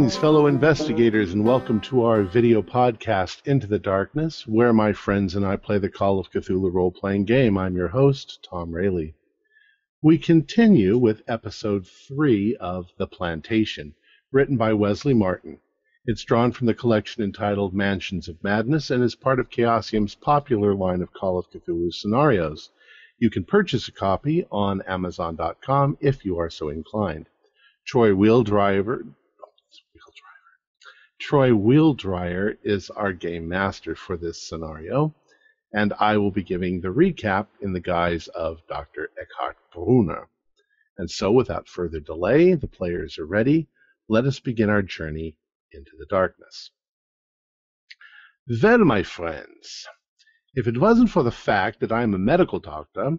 Greetings, fellow investigators, and welcome to our video podcast, Into the Darkness, where my friends and I play the Call of Cthulhu role-playing game. I'm your host, Tom Rayleigh. We continue with episode 3 of The Plantation, written by Wesley Martin. It's drawn from the collection entitled Mansions of Madness and is part of Chaosium's popular line of Call of Cthulhu scenarios. You can purchase a copy on Amazon.com if you are so inclined. Troy Wheeldryer is our game master for this scenario, and I will be giving the recap in the guise of Dr. Eckhart Brunner. And so, without further delay, the players are ready. Let us begin our journey into the darkness. Well, my friends, if it wasn't for the fact that I'm a medical doctor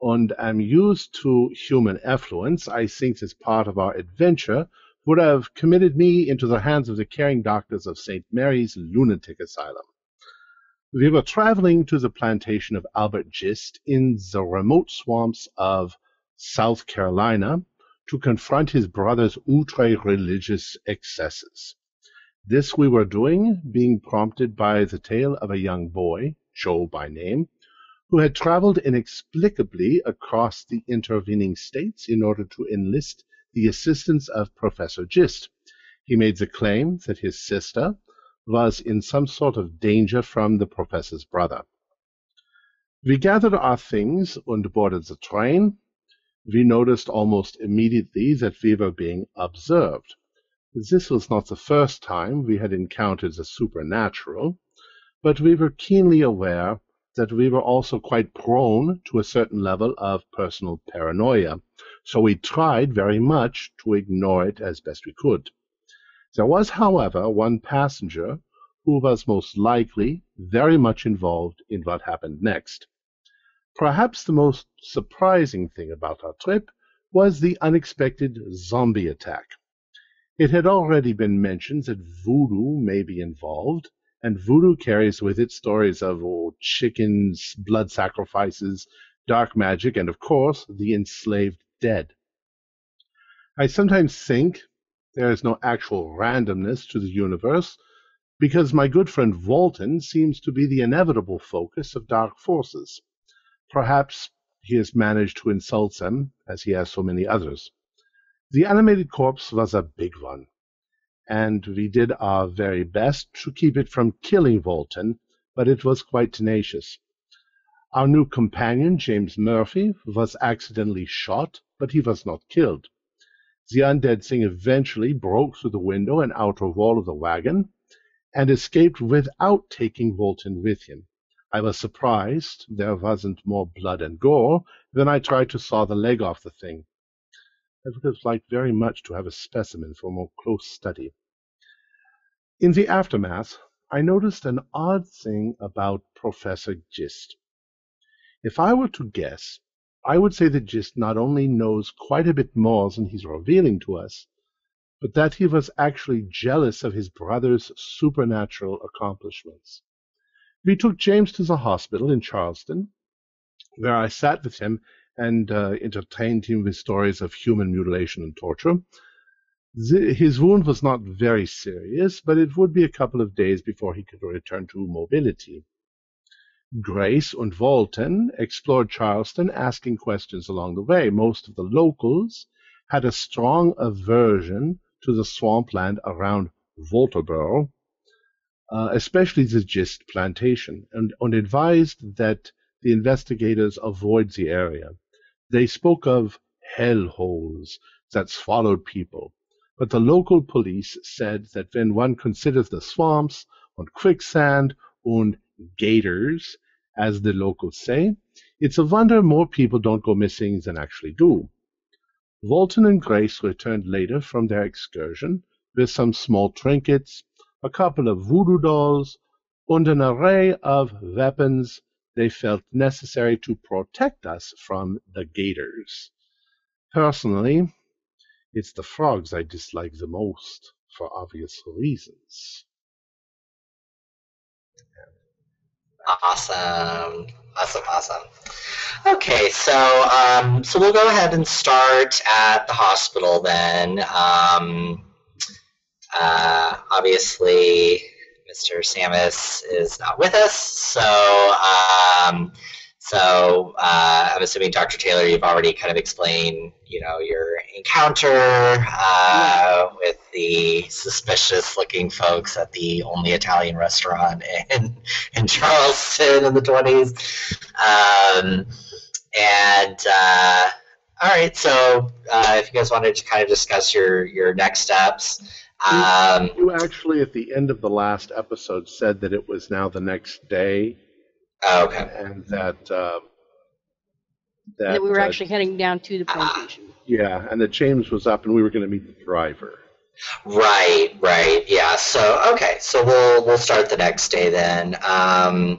and am used to human effluence, I think this part of our adventure would have committed me into the hands of the caring doctors of St. Mary's Lunatic Asylum. We were traveling to the plantation of Albert Gist in the remote swamps of South Carolina to confront his brother's ultra-religious excesses. This we were doing, being prompted by the tale of a young boy, Joe by name, who had traveled inexplicably across the intervening states in order to enlist the assistance of Professor Gist. He made the claim that his sister was in some sort of danger from the professor's brother. We gathered our things and boarded the train. We noticed almost immediately that we were being observed. This was not the first time we had encountered the supernatural, but we were keenly aware that we were also quite prone to a certain level of personal paranoia, so we tried very much to ignore it as best we could. There was, however, one passenger who was most likely very much involved in what happened next. Perhaps the most surprising thing about our trip was the unexpected zombie attack. It had already been mentioned that voodoo may be involved, and voodoo carries with it stories of chickens, blood sacrifices, dark magic, and, of course, the enslaved dead. I sometimes think there is no actual randomness to the universe, because my good friend Volton seems to be the inevitable focus of dark forces. Perhaps he has managed to insult them, as he has so many others. The animated corpse was a big one, and we did our very best to keep it from killing Volton, but it was quite tenacious. Our new companion, James Murphy, was accidentally shot, but he was not killed. The undead thing eventually broke through the window and outer wall of the wagon, and escaped without taking Volton with him. I was surprised there wasn't more blood and gore. Then I tried to saw the leg off the thing. I would have liked very much to have a specimen for more close study. In the aftermath, I noticed an odd thing about Professor Gist. If I were to guess, I would say that Gist not only knows quite a bit more than he's revealing to us, but that he was actually jealous of his brother's supernatural accomplishments. We took James to the hospital in Charleston, where I sat with him and entertained him with stories of human mutilation and torture. His wound was not very serious, but it would be a couple of days before he could return to mobility. Grace and Volton explored Charleston, asking questions along the way. Most of the locals had a strong aversion to the swampland around Walterboro, especially the Gist plantation, and advised that the investigators avoid the area. They spoke of hellholes that swallowed people, but the local police said that when one considers the swamps and quicksand and gators, as the locals say, it's a wonder more people don't go missing than actually do. Volton and Grace returned later from their excursion with some small trinkets, a couple of voodoo dolls, and an array of weapons they felt necessary to protect us from the gators. Personally, it's the frogs I dislike the most, for obvious reasons. Awesome. Okay, so we'll go ahead and start at the hospital then. Obviously, Mr. Samus is not with us, so I'm assuming, Dr. Taylor, you've already kind of explained, your encounter with the suspicious-looking folks at the only Italian restaurant in Charleston in the 20s. All right, so if you guys wanted to kind of discuss your next steps. You actually, at the end of the last episode, said that it was now the next day. Oh, okay. And that we were actually heading down to the plantation. Yeah, and that James was up and we were going to meet the driver. Right, yeah. So, okay, so we'll start the next day then. I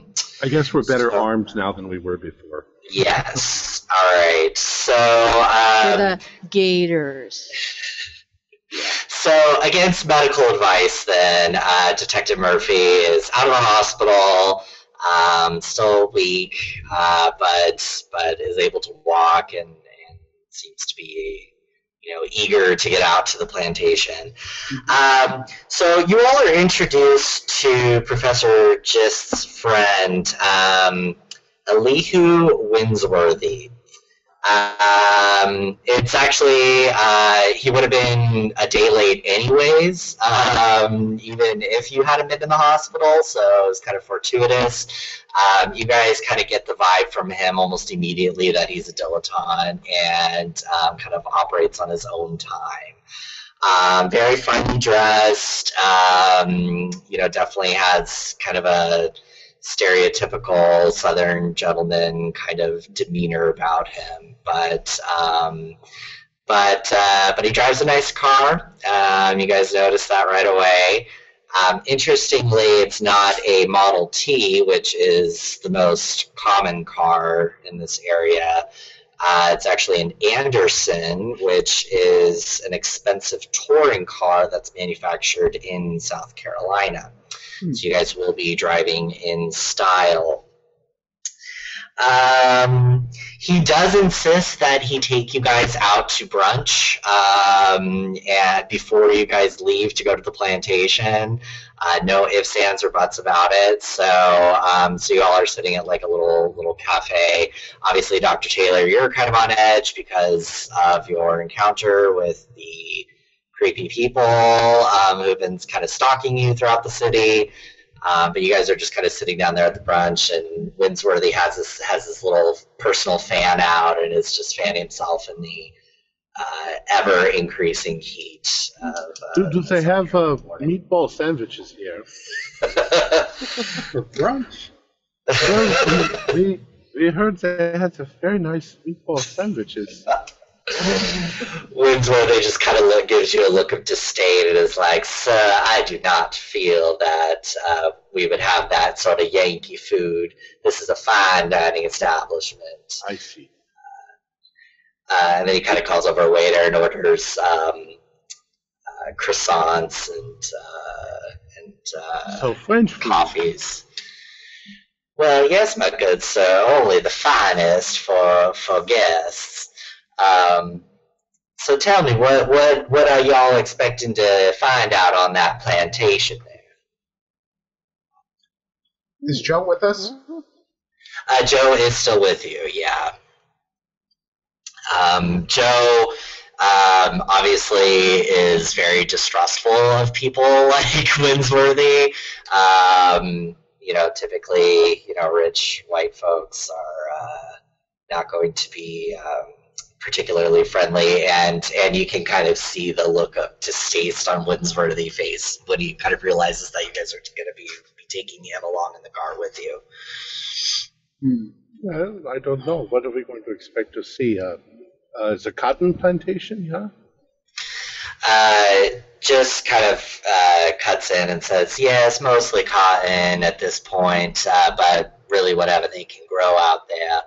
guess we're better armed now than we were before. Yes. All right. So for the Gators. So, against medical advice, then Detective Murphy is out of the hospital. Still weak, but is able to walk and seems to be, eager to get out to the plantation. So you all are introduced to Professor Gist's friend, Elihu Winsworthy. It's actually, he would have been a day late anyways, even if you hadn't been in the hospital, so it was kind of fortuitous. You guys kind of get the vibe from him almost immediately that he's a dilettante and kind of operates on his own time. Very finely dressed, definitely has kind of a stereotypical Southern gentleman kind of demeanor about him, but he drives a nice car. You guys notice that right away. Interestingly, it's not a Model T, which is the most common car in this area. It's actually an Anderson, which is an expensive touring car that's manufactured in South Carolina. So you guys will be driving in style. He does insist that he take you guys out to brunch and before you guys leave to go to the plantation. No ifs, ands, or buts about it. So you all are sitting at like a little cafe. Obviously, Dr. Taylor, you're kind of on edge because of your encounter with the creepy people who've been kind of stalking you throughout the city. But you guys are just kind of sitting down there at the brunch, and Winsworthy has this little personal fan out and is just fanning himself in the ever-increasing heat. Do they have meatball sandwiches here? For brunch? Well, we heard they had some very nice meatball sandwiches. Winsworthy just kind of gives you a look of disdain and is like, "Sir, I do not feel that we would have that sort of Yankee food. This is a fine dining establishment." I see. And then he kind of calls over a waiter and orders croissants and so French food. Coffees. Well, yes, my good sir, only the finest for guests. So tell me, what are y'all expecting to find out on that plantation there? Is Joe with us? Joe is still with you, yeah. Joe obviously is very distrustful of people like Winsworthy. Typically, rich white folks are not going to be particularly friendly, and you can kind of see the look of distaste on Winsworthy's face when he kind of realizes that you guys are going to be taking him along in the car with you. Well, I don't know. What are we going to expect to see? It's a cotton plantation, huh? Just kind of cuts in and says, yes, mostly cotton at this point, but really whatever they can grow out there.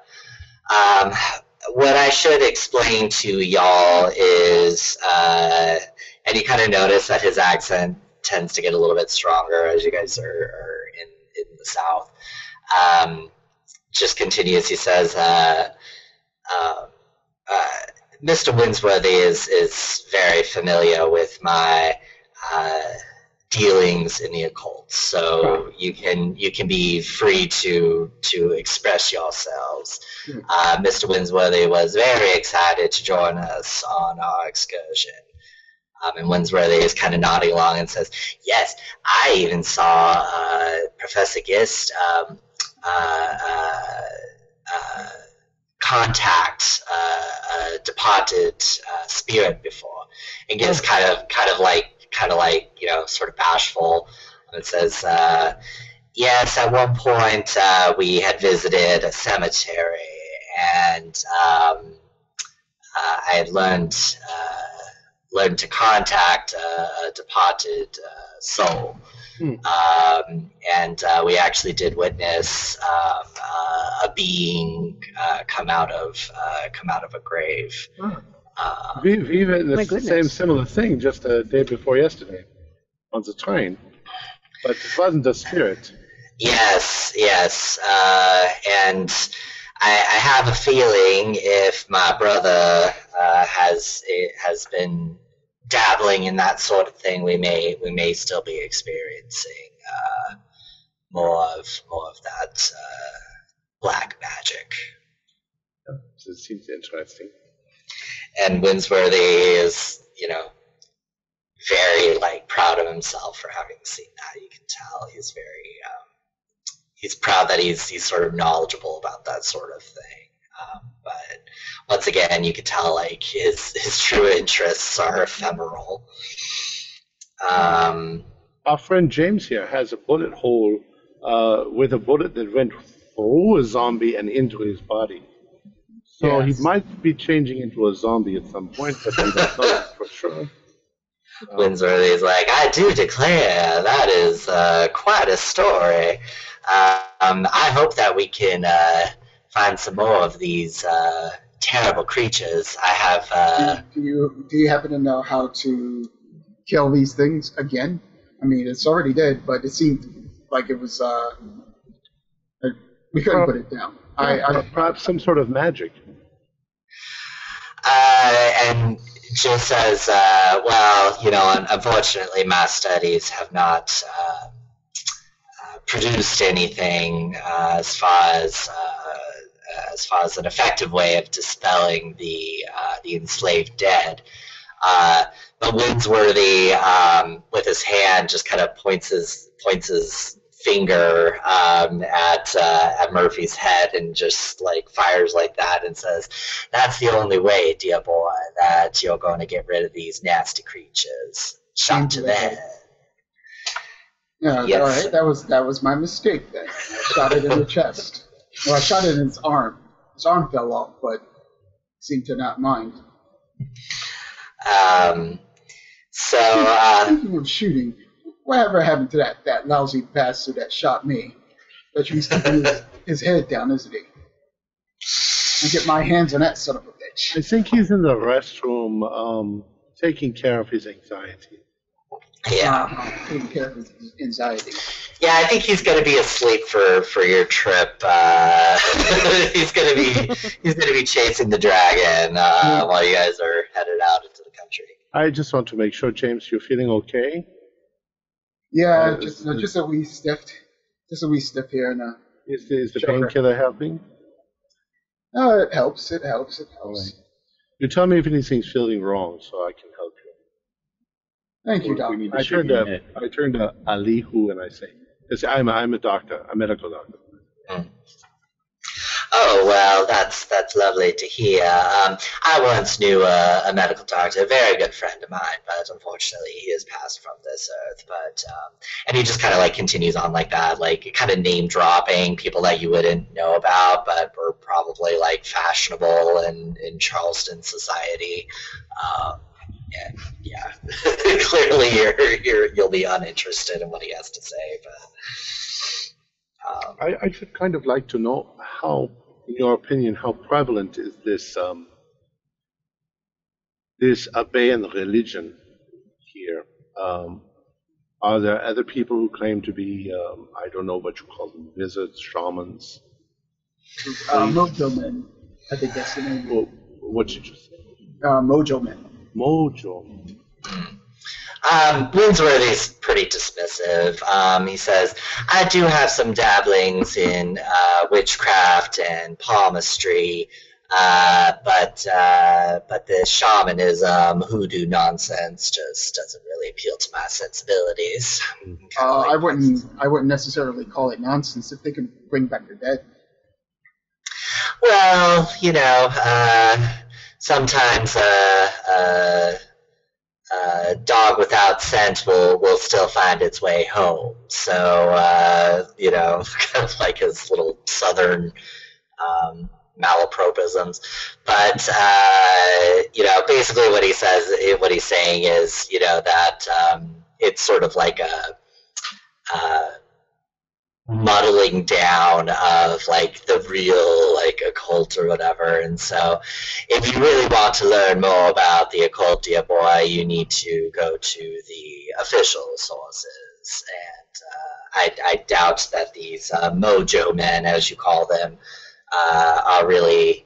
What I should explain to y'all is, and you kind of notice that his accent tends to get a little bit stronger as you guys are in the South. Just continues, he says, Mr. Winsworthy is very familiar with my dealings in the occult. So you can be free to express yourselves. Mr. Winsworthy was very excited to join us on our excursion. And Winsworthy is kind of nodding along and says, yes, I even saw Professor Gist contact a departed spirit before. And Gist kind of like sort of bashful, and says, yes, at one point we had visited a cemetery, and I had learned to contact a departed soul. And we actually did witness a being come out of a grave. We've witnessed the same similar thing just a day before yesterday on the train, but it wasn't a spirit. Yes, and I have a feeling if my brother has been dabbling in that sort of thing, we may still be experiencing more of that black magic. It seems interesting. And Winsworthy is, very proud of himself for having seen that. You can tell he's very he's proud that he's sort of knowledgeable about that sort of thing. But once again, you can tell his true interests are ephemeral. Our friend James here has a bullet hole with a bullet that went through a zombie and into his body. So he might be changing into a zombie at some point, but we don't know for sure. Winsworthy is like, I do declare, that is quite a story. I hope that we can find some more of these terrible creatures. I have. Do you happen to know how to kill these things again? I mean, it's already dead, but it seemed like it was. We couldn't put it down. Perhaps some sort of magic. And just as unfortunately, my studies have not produced anything as far as an effective way of dispelling the enslaved dead. But Winsworthy, with his hand, just kind of points his finger at Murphy's head and just fires like that and says, "That's the only way, dear boy, that you're going to get rid of these nasty creatures. Shot to the head." Yeah, Yes. all right. That was my mistake then. I shot it in the chest. Well, I shot it in his arm. His arm fell off, but seemed to not mind. Speaking of shooting, whatever happened to that lousy bastard that shot me? That he's keeping his head down, isn't he? I get my hands on that son of a bitch. I think he's in the restroom taking care of his anxiety. Yeah. Taking care of his anxiety. Yeah, I think he's going to be asleep for your trip. He's going to be chasing the dragon while you guys are headed out into the country. I just want to make sure, James, you're feeling okay? Yeah, just a wee stiff. Just a wee stiff here and Is the painkiller helping? it helps. It helps. Right. You tell me if anything's feeling wrong, so I can help you. Thank you, Doc. I turned to Alihu and I say, I'm a doctor, a medical doctor. Mm. Oh, well, that's lovely to hear. I once knew a medical doctor, a very good friend of mine, but unfortunately he has passed from this earth. But and he just kind of continues on like that, kind of name dropping people that you wouldn't know about, but were probably fashionable in Charleston society. And yeah, clearly you'll be uninterested in what he has to say, but I should kind of like to know how, in your opinion, how prevalent is this Abayan religion here? Are there other people who claim to be, I don't know what you call them, wizards, shamans? Mojo Men. I think that's the name. Well, what did you say? Mojo Men. Mojo. Winsworthy's pretty dismissive. He says, I do have some dabblings in witchcraft and palmistry, but the shamanism, hoodoo nonsense just doesn't really appeal to my sensibilities. I wouldn't necessarily call it nonsense if they can bring back the dead. Well, sometimes dog without scent will still find its way home. So, kind of like his little southern malapropisms. But, basically what he's saying is, that it's sort of like a muddling down of like the real like occult or whatever. And so if you really want to learn more about the occult, dear boy, you need to go to the official sources. And I doubt that these mojo men, as you call them, are really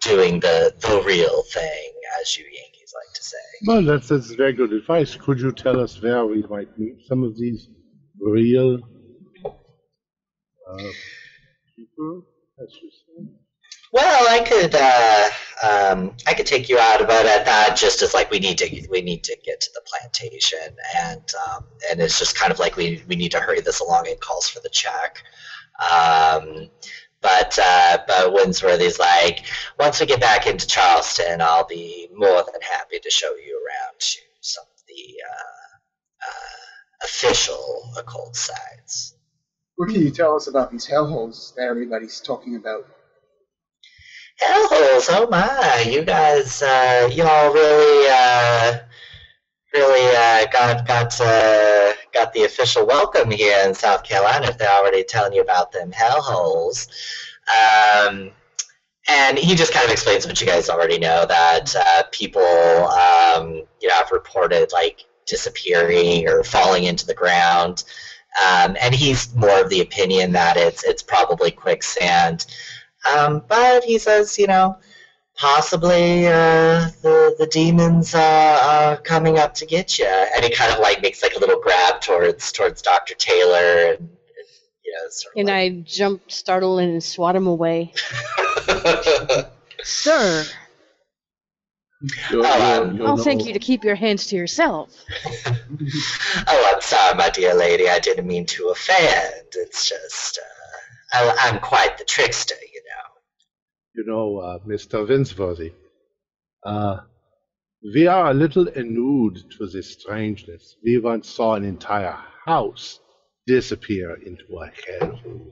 doing the real thing, as you Yankees like to say. Well, that's very good advice. Could you tell us where we might meet some of these real people, as you say? Well, I could take you out about it. That just as like we need to get to the plantation, and it's just kind of like we need to hurry this along. It calls for the check. But Winsworthy's like, once we get back into Charleston, I'll be more than happy to show you around to some of the official occult sites. What can you tell us about these hellholes that everybody's talking about? Hellholes, oh my! You guys, y'all really got the official welcome here in South Carolina. If they're already telling you about them hellholes, and he just kind of explains what you guys already know, that people, have reported like disappearing or falling into the ground, and he's more of the opinion that it's probably quicksand. But he says, possibly the demons are coming up to get you. And he kind of like makes like a little grab towards Dr. Taylor, and sort of And like... I jump, startle, and swat him away. Sir, I'll thank you to keep your hands to yourself. Oh, I'm sorry, my dear lady. I didn't mean to offend. It's just I'm quite the trickster, Mr. Winsworthy, we are a little ennued to this strangeness. We once saw an entire house disappear into a hellhole.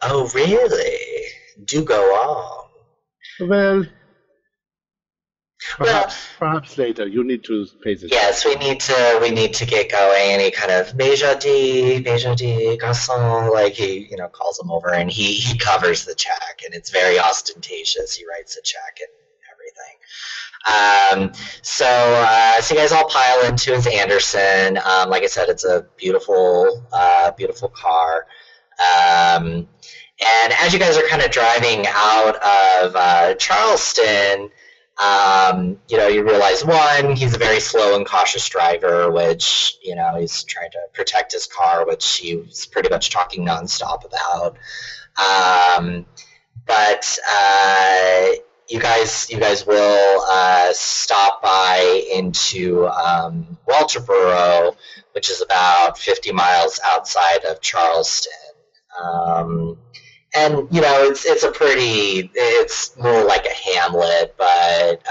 Oh, really? Do go on. Well, perhaps later. You need to pay this. Yes, we need to get going. Any kind of Major D, garçon, like he, calls him over, and he covers the check, and it's very ostentatious. He writes a check and everything. So you guys all pile into his Anderson. Like I said, it's a beautiful car. And as you guys are kind of driving out of Charleston, you realize, one, he's a very slow and cautious driver, which, he's trying to protect his car, which he was pretty much talking nonstop about. But you guys will stop by into Walterboro, which is about 50 miles outside of Charleston. And it's more like a hamlet, but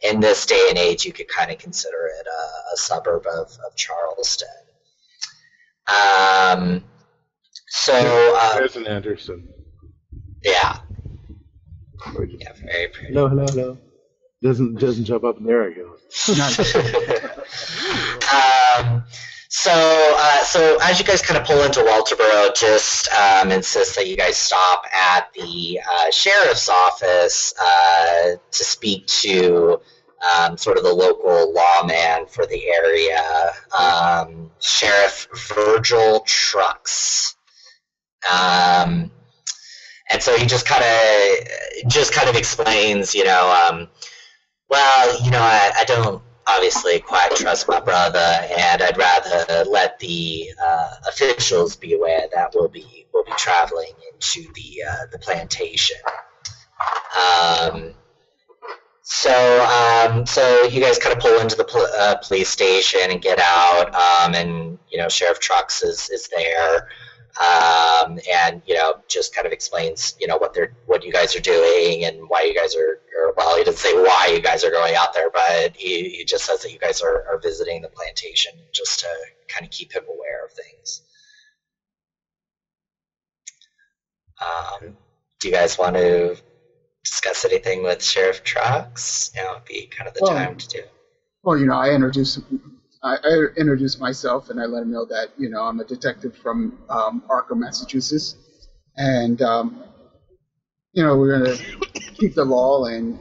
in this day and age, you could kind of consider it a suburb of Charleston. There's an Anderson. Yeah. Yeah, very pretty. Hello. Doesn't jump up in there again. So as you guys kind of pull into Walterboro, just insist that you guys stop at the sheriff's office to speak to sort of the local lawman for the area, Sheriff Virgil Trucks. And so he just kind of explains, Well, I don't obviously quite trust my brother, and I'd rather let the officials be aware that we'll be traveling into the plantation. So you guys kind of pull into the police station and get out, and Sheriff Trucks is there, and just kind of explains what you guys are doing and why you guys are. Well, he didn't say why you guys are going out there, but he just says that you guys are visiting the plantation just to kind of keep him aware of things. Do you guys want to discuss anything with Sheriff Trucks? Now would be kind of the time to do. Well, I introduce myself and I let him know that I'm a detective from Arkham, Massachusetts, and we're going to keep the law and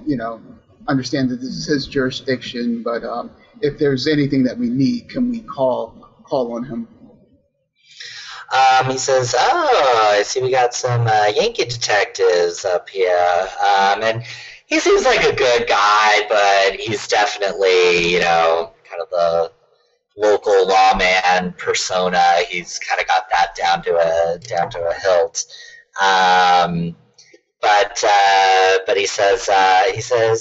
understand that this is his jurisdiction. But if there's anything that we need, can we call on him? He says, "Oh, I see we got some Yankee detectives up here." And he seems like a good guy, but he's definitely, kind of the local lawman persona. He's kind of got that down to a hilt. But he says,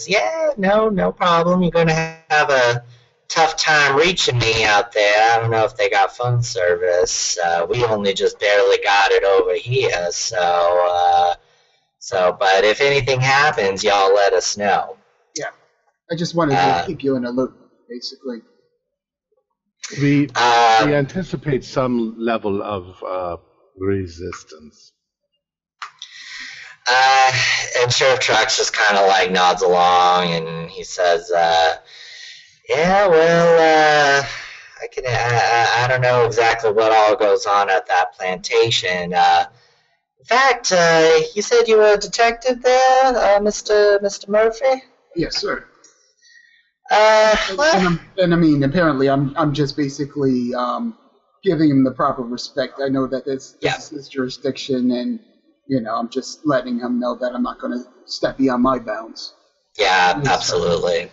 "Yeah, no problem. You're going to have a tough time reaching me out there. I don't know if they got phone service. We only just barely got it over here. But if anything happens, y'all let us know." Yeah, I just wanted to keep you in a loop, basically. We anticipate some level of resistance. And Sheriff Trucks just kind of like nods along, and he says, "Yeah, well, I don't know exactly what all goes on at that plantation. In fact, you said you were a detective there, Mr. Murphy?" Yes, sir. Well, and I mean, apparently, I'm just basically giving him the proper respect. I know that this is his jurisdiction, and I'm just letting him know that I'm not going to step beyond my bounds. Yeah, absolutely.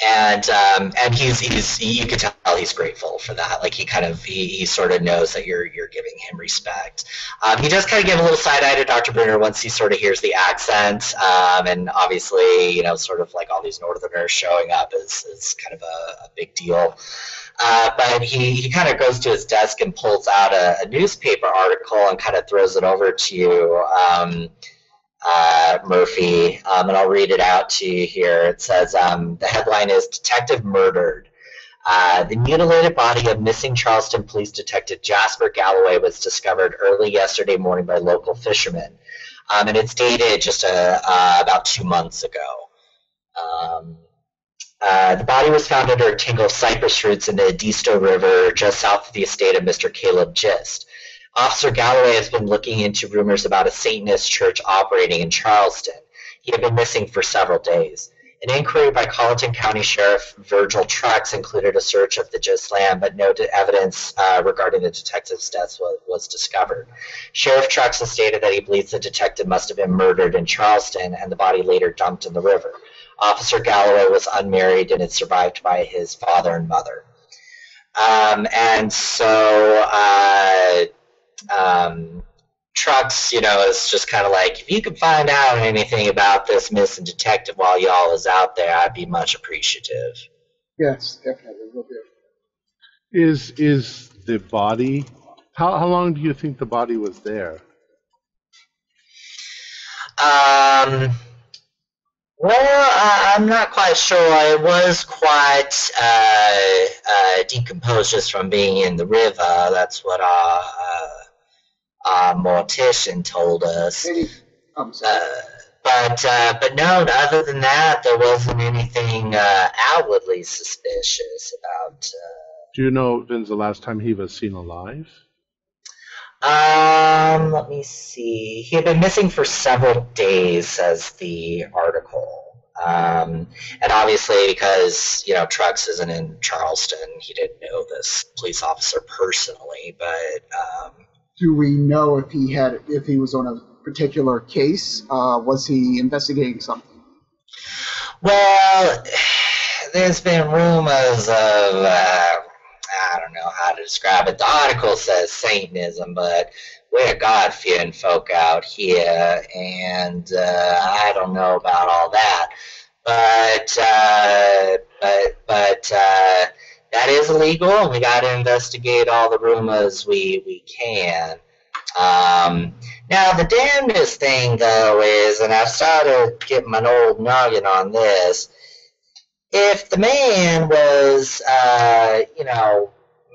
And he's you can tell he's grateful for that. Like he sort of knows that you're giving him respect. He does kind of give a little side eye to Dr. Bruner once he sort of hears the accent, and obviously sort of like all these Northerners showing up is kind of a big deal. But he kind of goes to his desk and pulls out a newspaper article and kind of throws it over to you, Murphy, and I'll read it out to you here. It says, the headline is "Detective Murdered." The mutilated body of missing Charleston Police Detective Jasper Galloway was discovered early yesterday morning by local fishermen. And it's dated just about 2 months ago. The body was found under a tangle of cypress roots in the Edisto River just south of the estate of Mr. Caleb Gist. Officer Galloway has been looking into rumors about a Satanist church operating in Charleston. He had been missing for several days. An inquiry by Colleton County Sheriff Virgil Trucks included a search of the Gist land, but no evidence regarding the detective's death was discovered. Sheriff Trucks has stated that he believes the detective must have been murdered in Charleston and the body later dumped in the river. Officer Galloway was unmarried and is survived by his father and mother. And so Trucks, is just kind of like, if you could find out anything about this missing detective while y'all is out there, I'd be much appreciative. Yes, definitely, will do. Is the body? How long do you think the body was there? Well, I'm not quite sure. It was quite decomposed just from being in the river. That's what our mortician told us. I'm sorry. But no, other than that, there wasn't anything outwardly suspicious about. Do you know when's the last time he was seen alive? Let me see. He had been missing for several days, says the article. And obviously, because Trucks isn't in Charleston, he didn't know this police officer personally. But do we know if he was on a particular case? Was he investigating something? Well, there's been rumors of, I don't know how to describe it. The article says Satanism, but we're God-fearing folk out here, and I don't know about all that. But that is illegal, and we got to investigate all the rumors we can. Now, the damnedest thing, though, is, and I've started getting my old noggin on this, if the man was,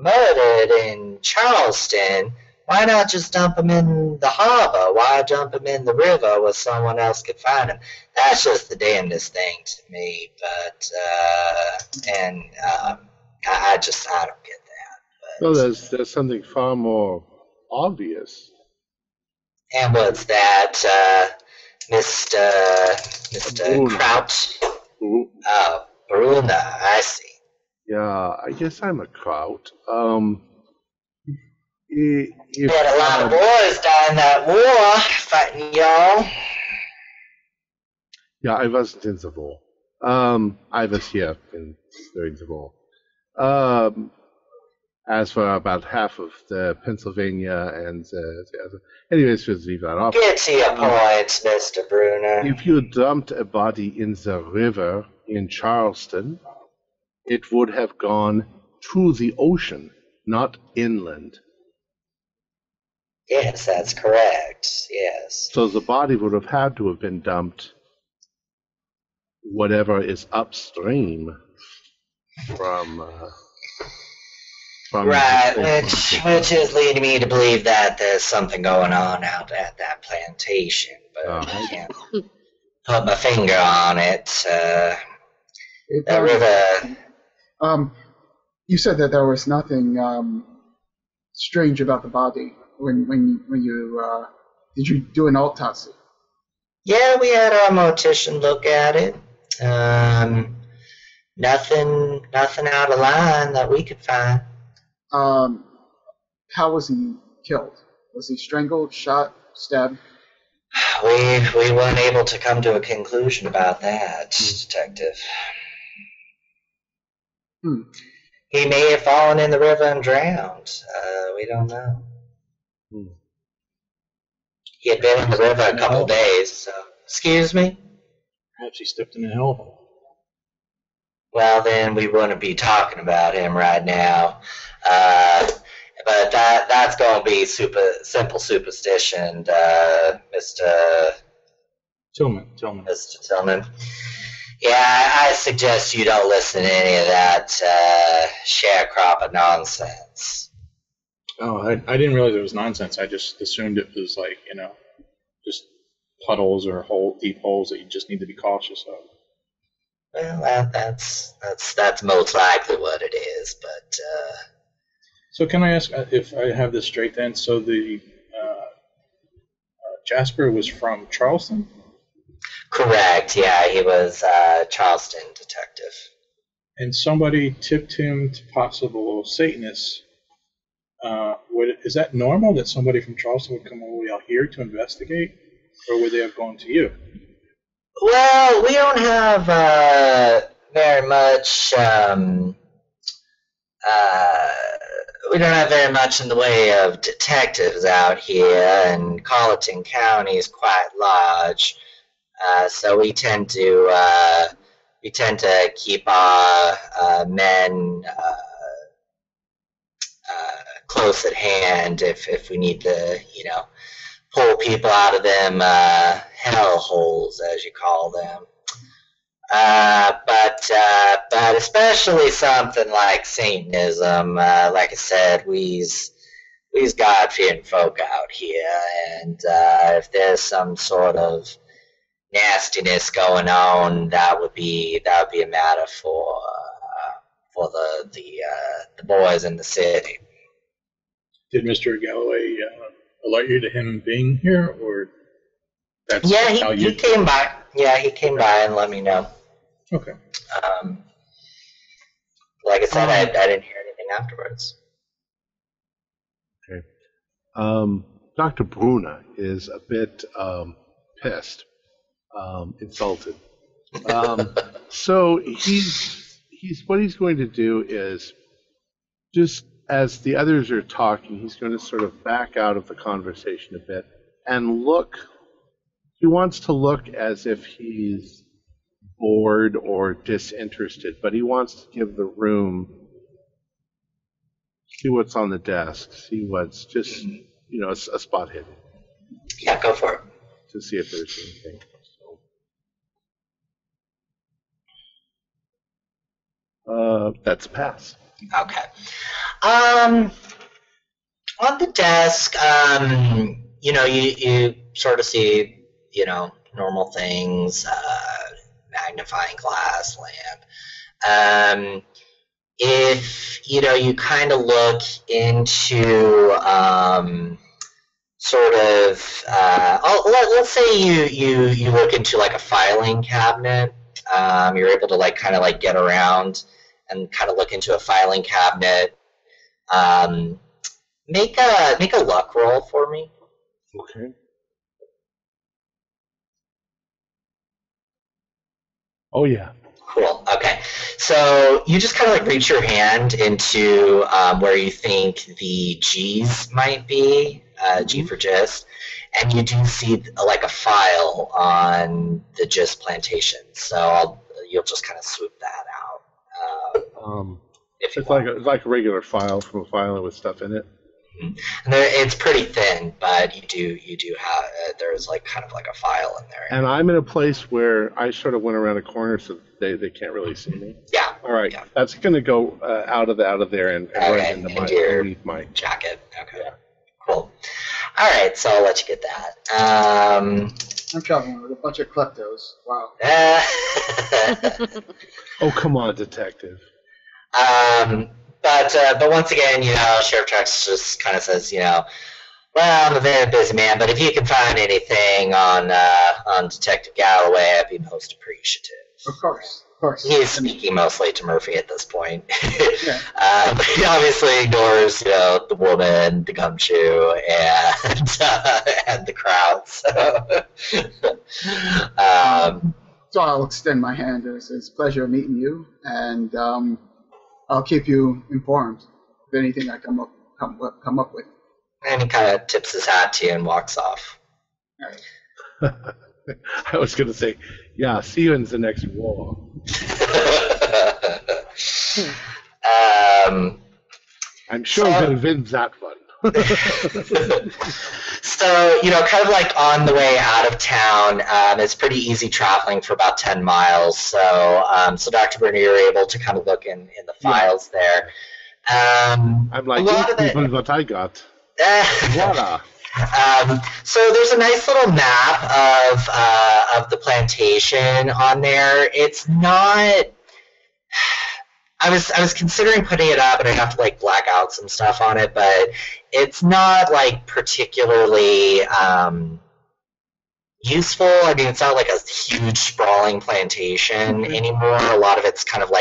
murdered in Charleston, why not just dump him in the harbor? Why dump him in the river where someone else could find him? That's just the damnedest thing to me. But, I don't get that. But, Well, there's something far more obvious. and what's that, Mr. Kraut? Oh, Bruna, I see. Yeah, I guess I'm a Kraut. We had a lot of boys die in that war fighting y'all. Yeah, I wasn't in the war. I was here during the war. As for about half of the Pennsylvania and the other. Anyways, just leave that off. Get to your points, Mr. Bruner. If you dumped a body in the river in Charleston, it would have gone to the ocean, not inland. Yes, that's correct. Yes. So the body would have had to have been dumped whatever is upstream from Right, which is leading me to believe that there's something going on out at that plantation, but I can't put my finger on it. That river. You said that there was nothing strange about the body when you did you do an autopsy? Yeah, we had our mortician look at it. Nothing out of line that we could find. How was he killed? Was he strangled, shot, stabbed? We weren't able to come to a conclusion about that, Detective. He may have fallen in the river and drowned. We don't know. He had been in the river a couple days, so... Excuse me? Perhaps he stepped in a hellhole. Well, then we wouldn't be talking about him right now. But that's going to be simple superstition, Mr. Tillman. Mr. Tillman. Yeah, I suggest you don't listen to any of that sharecropper nonsense. Oh, I didn't realize it was nonsense. I just assumed it was like, just puddles or deep holes that you just need to be cautious of. Well, that's most likely what it is, but... So can I ask if I have this straight then? So the Jasper was from Charleston? Correct, yeah, he was a Charleston detective. And somebody tipped him to possible Satanists. Is that normal that somebody from Charleston would come all the way out here to investigate? Or would they have gone to you? Well, we don't have very much... we don't have very much in the way of detectives out here, and Colleton County is quite large, so we tend to keep our men close at hand if we need to, pull people out of them hell holes, as you call them. But especially something like Satanism, like I said, we's God-fearing folk out here, and if there's some sort of nastiness going on, that would be a matter for the boys in the city. Did Mr. Galloway alert you to him being here, or that's how he came by. Yeah, he came by and let me know. Okay. Like I said, I didn't hear anything afterwards. Okay. Dr. Bruna is a bit pissed, insulted. So he's what he's going to do is, just as the others are talking, he's going to sort of back out of the conversation a bit and look. He wants to look as if he's bored or disinterested, but he wants to give the room, see what's on the desk, see what's just, a spot hidden. Yeah, go for it. To see if there's anything. So, that's a pass. Okay. On the desk, you sort of see, normal things, magnifying glass, lamp. If, you kind of look into, sort of, let's say you look into like a filing cabinet. You're able to kind of get around and kind of look into a filing cabinet. Make a luck roll for me. Okay. Oh yeah. Cool. Okay. So you just kind of reach your hand into where you think the G's might be, G for gist, and you do see a file on the gist plantation. So you'll just kind of swoop that out. If it's like a regular file from a filer with stuff in it. And it's pretty thin, but you do have there's kind of a file in there. And I'm in a place where I sort of went around a corner, so they can't really see me. Yeah. All right. Yeah. That's going to go out of there and right into my jacket. Okay. Yeah. Cool. All right. So I'll let you get that. I'm traveling with a bunch of kleptos. Wow. Oh, come on, detective. But once again, Sheriff Trax just kind of says, well, I'm a very busy man, but if you can find anything on Detective Galloway, I'd be most appreciative. Of course. He's speaking mostly to Murphy at this point. Yeah. But he obviously ignores, the woman, the gumshoe, and the crowd. So I'll extend my hand. It's a pleasure meeting you, and I'll keep you informed of anything I come up with. And he kind of tips his hat to you and walks off. All right. I was going to say, yeah, see you in the next war. I'm sure we'll win that one. So, kind of on the way out of town, it's pretty easy traveling for about 10 miles. So, Dr. Berner, you're able to kind of look in the files there. I'm like, what I got. Voila. So there's a nice little map of the plantation on there. It's not. I was considering putting it up, and I'd have to black out some stuff on it, but it's not particularly useful. I mean, it's not a huge sprawling plantation anymore. A lot of it's kind of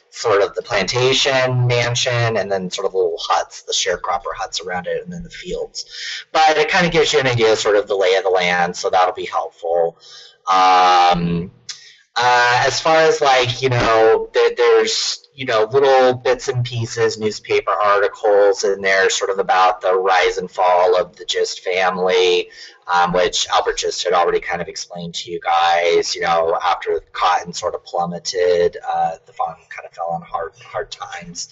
sort of the plantation mansion, and then sort of little huts, the sharecropper huts around it, and then the fields. But it kind of gives you an idea of sort of the lay of the land, so that'll be helpful. As far as there's little bits and pieces, newspaper articles in there, sort of about the rise and fall of the Gist family, which Albert Gist had already kind of explained to you guys. After cotton sort of plummeted, the farm kind of fell on hard times.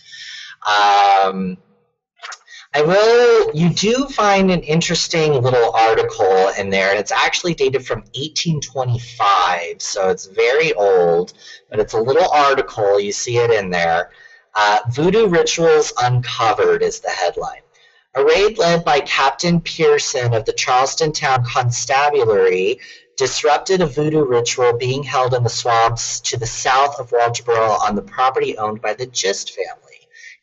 You do find an interesting little article in there, and it's actually dated from 1825, so it's very old, but it's a little article. You see it in there. Voodoo Rituals Uncovered is the headline. A raid led by Captain Pearson of the Charleston Town Constabulary disrupted a voodoo ritual being held in the swamps to the south of Walterboro on the property owned by the Gist family.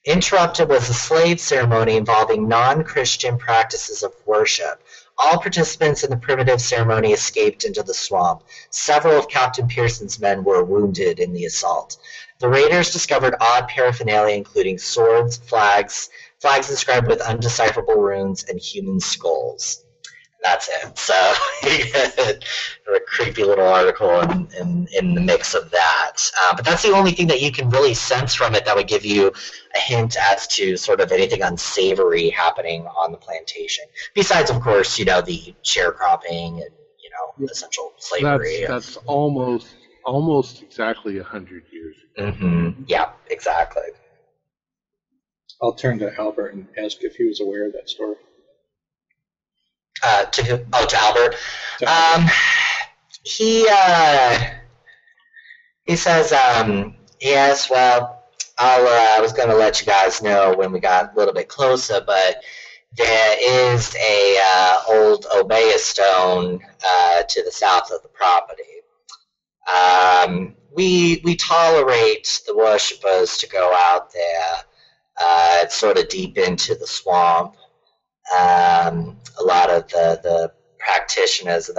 Interrupted was a slave ceremony involving non-Christian practices of worship. All participants in the primitive ceremony escaped into the swamp. Several of Captain Pearson's men were wounded in the assault. The raiders discovered odd paraphernalia including swords, flags inscribed with undecipherable runes, and human skulls. That's it. So you get creepy little article in the mix of that. But that's the only thing that you can really sense from it that would give you a hint as to sort of anything unsavory happening on the plantation. Besides, of course, the sharecropping and, essential slavery. That's almost exactly 100 years ago. Mm-hmm. Yeah, exactly. I'll turn to Albert and ask if he was aware of that story. To who? Oh, to Albert. He says, yes, well, I was going to let you guys know when we got a little bit closer, but there is a old Obeah stone to the south of the property. We tolerate the worshippers to go out there. It's sort of deep into the swamp. A lot of the practitioners of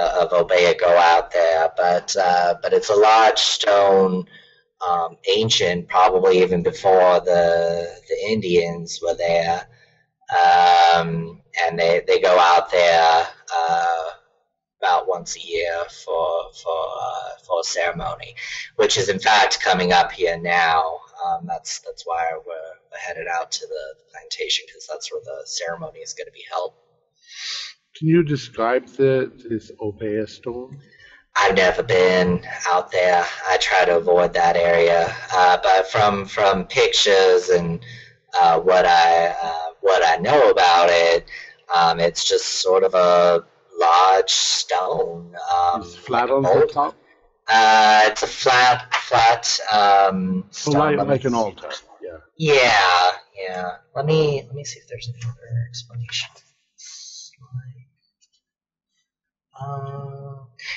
of Obeah go out there, but it's a large stone, ancient, probably even before the Indians were there, and they go out there about once a year for a ceremony, which is in fact coming up here now. That's why we're headed out to the plantation, because that's where the ceremony is going to be held. Can you describe this Obeah stone? I've never been out there. I try to avoid that area, but from pictures and what I know about it, it's just sort of a large stone. It's flat on the top? It's a flat stone. Like an altar. Yeah. Let me see if there's any other explanation.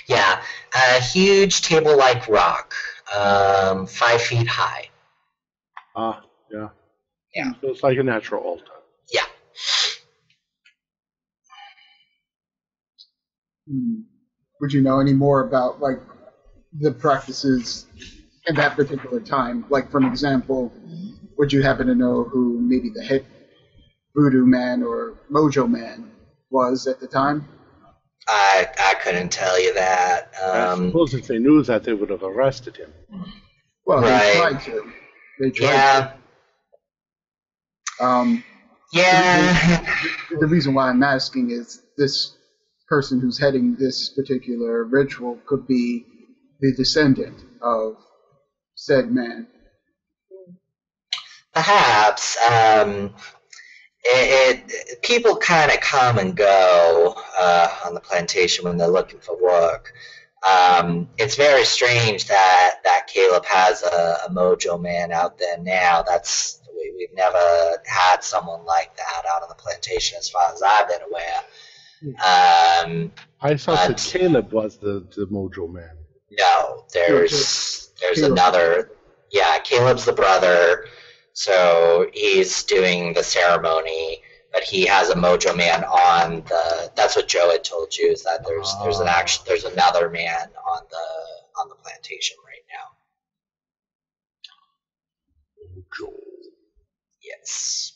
Yeah, a huge table-like rock, 5 feet high. Yeah. Yeah. So it's like a natural altar. Yeah. Would you know any more about, like, the practices in that particular time? Like, for an example, would you happen to know who maybe the head voodoo man or mojo man was at the time? I couldn't tell you that. I suppose if they knew that, they would have arrested him. Well, right. They tried to. Yeah. The reason why I'm asking is this person who's heading this particular ritual could be the descendant of said man. Perhaps. People kind of come and go on the plantation when they're looking for work. It's very strange that Caleb has a mojo man out there now. We've never had someone like that out on the plantation as far as I've been aware. I thought that Caleb was the mojo man. No, there's another. Yeah, Caleb's the brother. So he's doing the ceremony, but he has a mojo man on the. That's what Joe had told you, is that there's another man on the plantation right now. Mojo. Yes.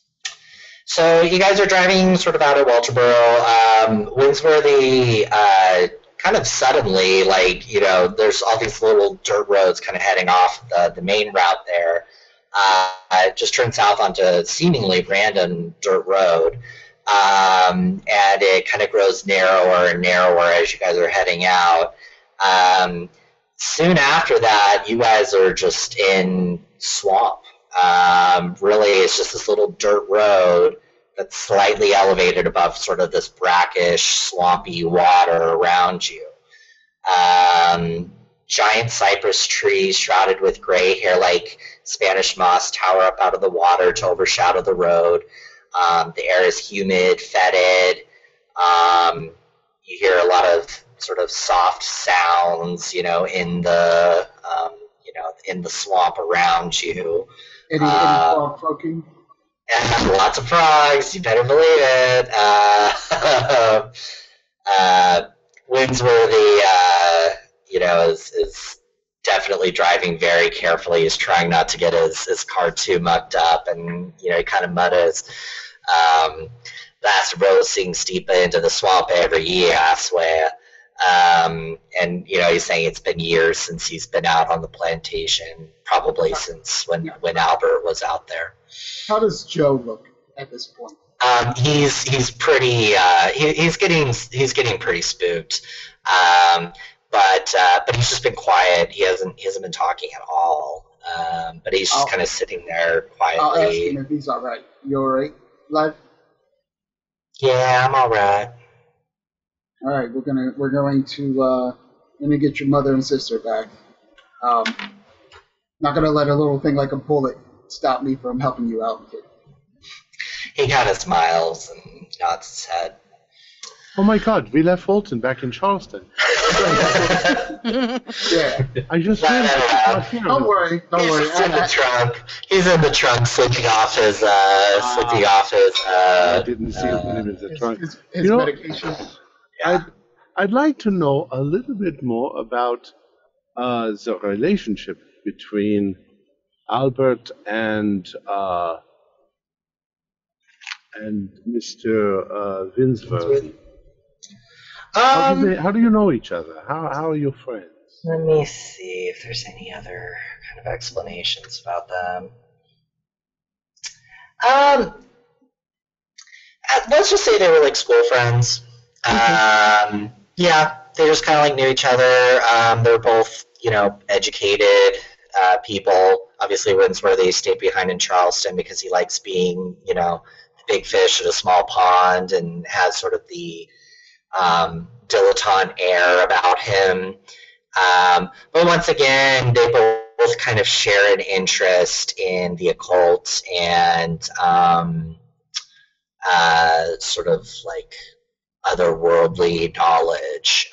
So you guys are driving sort of out of Walterboro. Winsworthy, kind of suddenly, there's all these little dirt roads kind of heading off the main route there. It just turns south onto seemingly random dirt road, and it kind of grows narrower and narrower as you guys are heading out. Soon after that, you guys are just in swamp. Really, it's just this little dirt road that's slightly elevated above sort of this brackish, swampy water around you. Giant cypress trees shrouded with gray hair like Spanish moss tower up out of the water to overshadow the road. The air is humid, fetid. You hear a lot of sort of soft sounds, in the swamp around you. Any frog croaking? Lots of frogs, you better believe it. Winsworthy, is definitely driving very carefully. He's trying not to get his car too mucked up, and he kind of mutters. that's rolling deeper into the swamp every year, I swear. And he's saying it's been years since he's been out on the plantation, probably since when Albert was out there. How does Joe look at this point? He's pretty. He's getting pretty spooked. But he's just been quiet. He hasn't been talking at all. But he's just kind of sitting there quietly. I'll ask him if he's all right. You all right, lad? Yeah, I'm all right. All right, we're going to get your mother and sister back. Not gonna let a little thing like a bullet stop me from helping you out, kid. He kind of smiles and nods his head. Oh my God, we left Fulton back in Charleston. Yeah. I just realized. Don't worry. He's in the trunk. He's in the trunk, switching off his. I didn't see him in the trunk. His medication. I'd like to know a little bit more about the relationship between Albert and Mr. Winsworth. How do you know each other? How are you friends? Let me see if there's any other kind of explanations about them. Let's just say they were like school friends. Yeah, they just kind of like knew each other. They're both, educated people. Obviously, Winsworthy stayed behind in Charleston because he likes being, the big fish in a small pond and has sort of the dilettante air about him. But once again, they both kind of share an interest in the occult and sort of like otherworldly knowledge.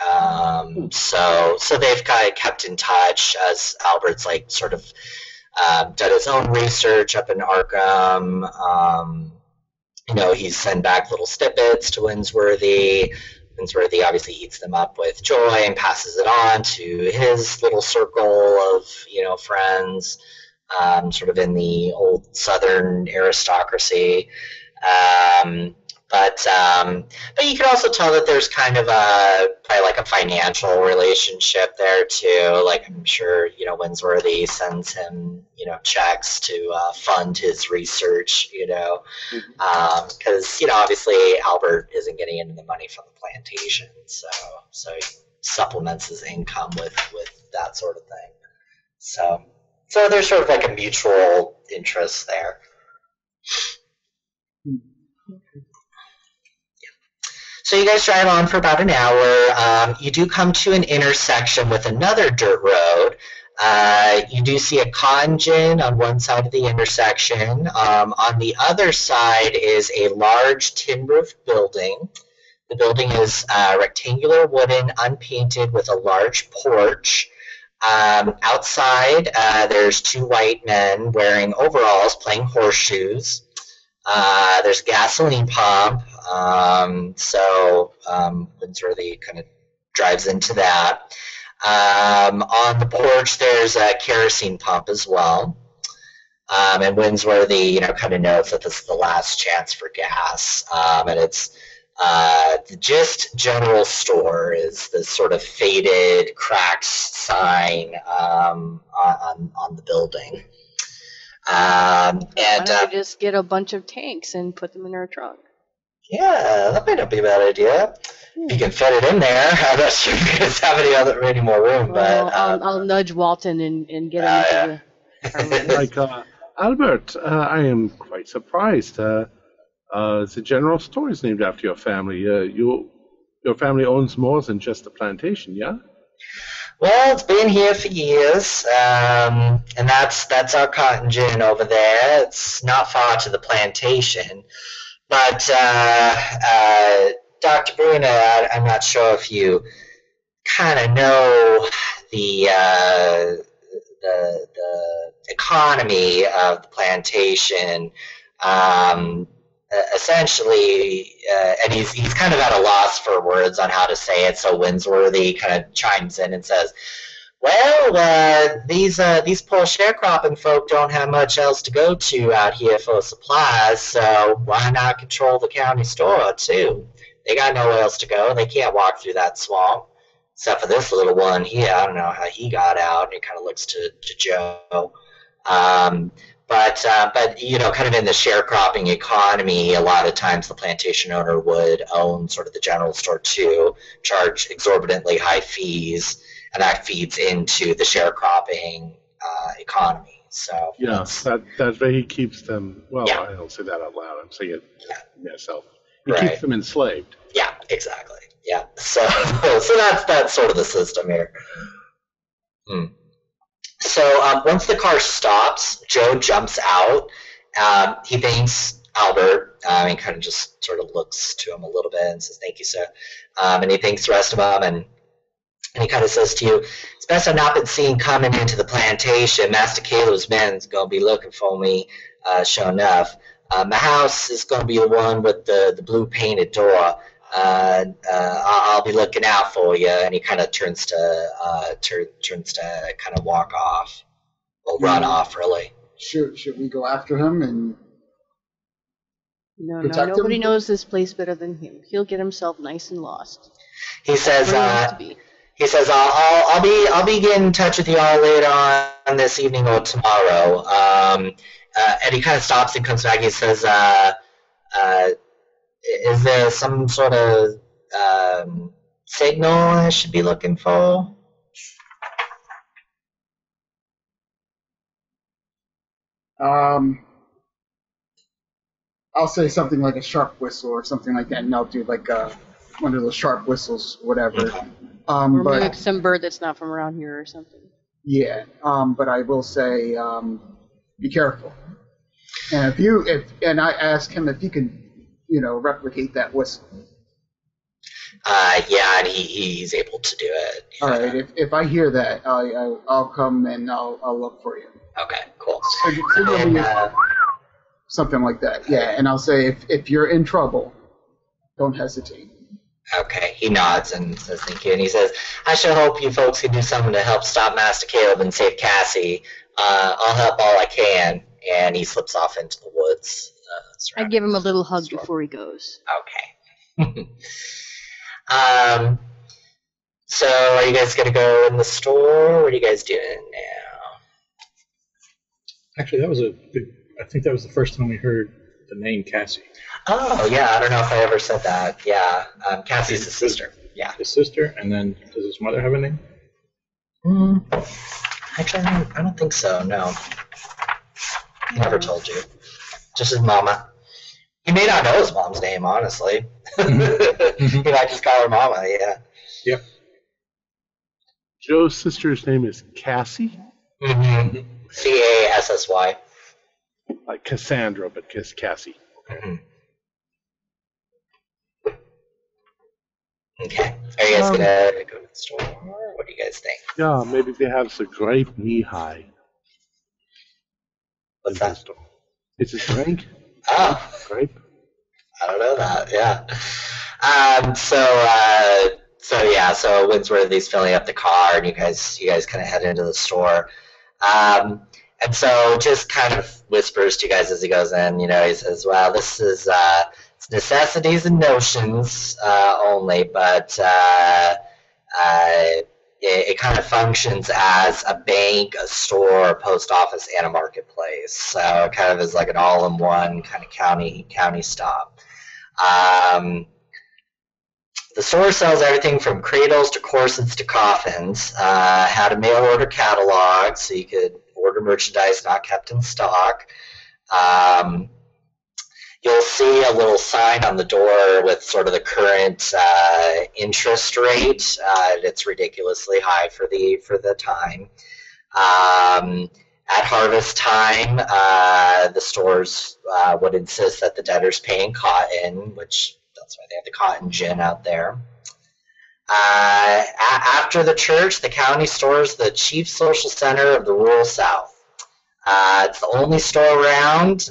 So they've kind of kept in touch as Albert's like sort of done his own research up in Arkham. He's sent back little snippets to Winsworthy. Winsworthy obviously eats them up with joy and passes it on to his little circle of, friends, sort of in the old Southern aristocracy. But you can also tell that there's kind of probably like a financial relationship there too. Like I'm sure, Winsworthy sends him, checks to fund his research, because, obviously Albert isn't getting into the money from the plantation. So he supplements his income with that sort of thing. So there's sort of like a mutual interest there. So you guys drive on for about an hour. You do come to an intersection with another dirt road. You do see a cotton gin on one side of the intersection. On the other side is a large tin-roofed building. The building is rectangular, wooden, unpainted, with a large porch. Outside, there's two white men wearing overalls playing horseshoes. There's a gasoline pump. Winsworthy kind of drives into that. On the porch, there's a kerosene pump as well. And Winsworthy, kind of knows that this is the last chance for gas. And it's the Gist General Store is this sort of faded, cracked sign on the building. Why don't we just get a bunch of tanks and put them in our trunk? Yeah, that might not be a bad idea. If you can fit it in there. I'm not sure if you guys have any more room, but I'll nudge Walton and get him into the Albert, I am quite surprised. The general store is named after your family. Your family owns more than just the plantation, yeah? Well, it's been here for years, and that's our cotton gin over there. It's not far to the plantation. But, Dr. Bruno, I'm not sure if you kind of know the economy of the plantation. Essentially, and he's kind of at a loss for words on how to say it, so Winsworthy kind of chimes in and says, Well, these poor sharecropping folk don't have much else to go to out here for supplies, so why not control the county store, too? They got nowhere else to go. They can't walk through that swamp. Except for this little one here. I don't know how he got out. It kind of looks to Joe. But kind of in the sharecropping economy, a lot of times the plantation owner would own sort of the general store too, charge exorbitantly high fees, and that feeds into the sharecropping economy. So yeah, that's where he keeps them. Well, yeah. I don't say that out loud. I'm saying it myself. He Right. keeps them enslaved. Yeah, exactly. Yeah, so that's sort of the system here. So once the car stops, Joe jumps out. He thanks Albert. He kind of just sort of looks to him a little bit and says, "Thank you, sir." And he thanks the rest of them, and he kind of says to you, "It's best I've not been seen coming into the plantation. Master Caleb's men's going to be looking for me, sure enough. My house is going to be the one with the blue painted door. I'll be looking out for you." And he kind of turns to kind of walk off, or run off, really. Should we go after him and No, protect him? nobody knows this place better than him. He'll get himself nice and lost. He says, Where he wants to be. I'll be getting in touch with you all later on this evening or tomorrow. And he kind of stops and comes back. He says, is there some sort of signal I should be looking for? I'll say something like a sharp whistle or something like that, and I'll do like one of those sharp whistles, whatever. Or But maybe some bird that's not from around here or something. yeah, but I will say, be careful. And and I ask him if he can, replicate that whistle. Yeah, and he's able to do it. All right, if I hear that, I'll come and I'll look for you. Okay, cool. Signal me, something like that. Yeah, and I'll say if you're in trouble, don't hesitate. Okay, he nods and says thank you, and he says, "I sure hope you folks can do something to help stop Master Caleb and save Cassie. I'll help all I can." And he slips off into the woods. I give him a little hug before he goes. Okay. So are you guys gonna go in the store? What are you guys doing now? Actually, I think that was the first time we heard the name Cassie. Oh yeah, I don't know if I ever said that. Yeah, Cassie's his sister. Yeah, His sister, and then does his mother have a name? Actually, I don't think so. No, he never told you. Just his mama. He may not know his mom's name, honestly. He might just call her Mama. Yeah. Yep. Joe's sister's name is Cassie, Mm-hmm. Cassy. like Cassandra, but Cassie. Mm-hmm. Okay. Are you guys gonna go to the store? What do you guys think? Yeah, maybe they have some grape knee-high. What's that? It's a drink. Oh, Grape. I don't know that. Yeah. So Winsworthy's filling up the car, and you guys kind of head into the store. And so just kind of whispers to you guys as he goes in. He says, "Well, this is it's necessities and notions only, but it kind of functions as a bank, a store, a post office, and a marketplace. So it kind of is like an all-in-one kind of county stop." The store sells everything from cradles to corsets to coffins. Had a mail order catalog, so you could order merchandise not kept in stock. You'll see a little sign on the door with sort of the current interest rate. It's ridiculously high for the time. At harvest time, the stores would insist that the debtors pay in cotton, which that's why they have the cotton gin out there. After the church, the county store is the chief social center of the rural South. It's the only store around,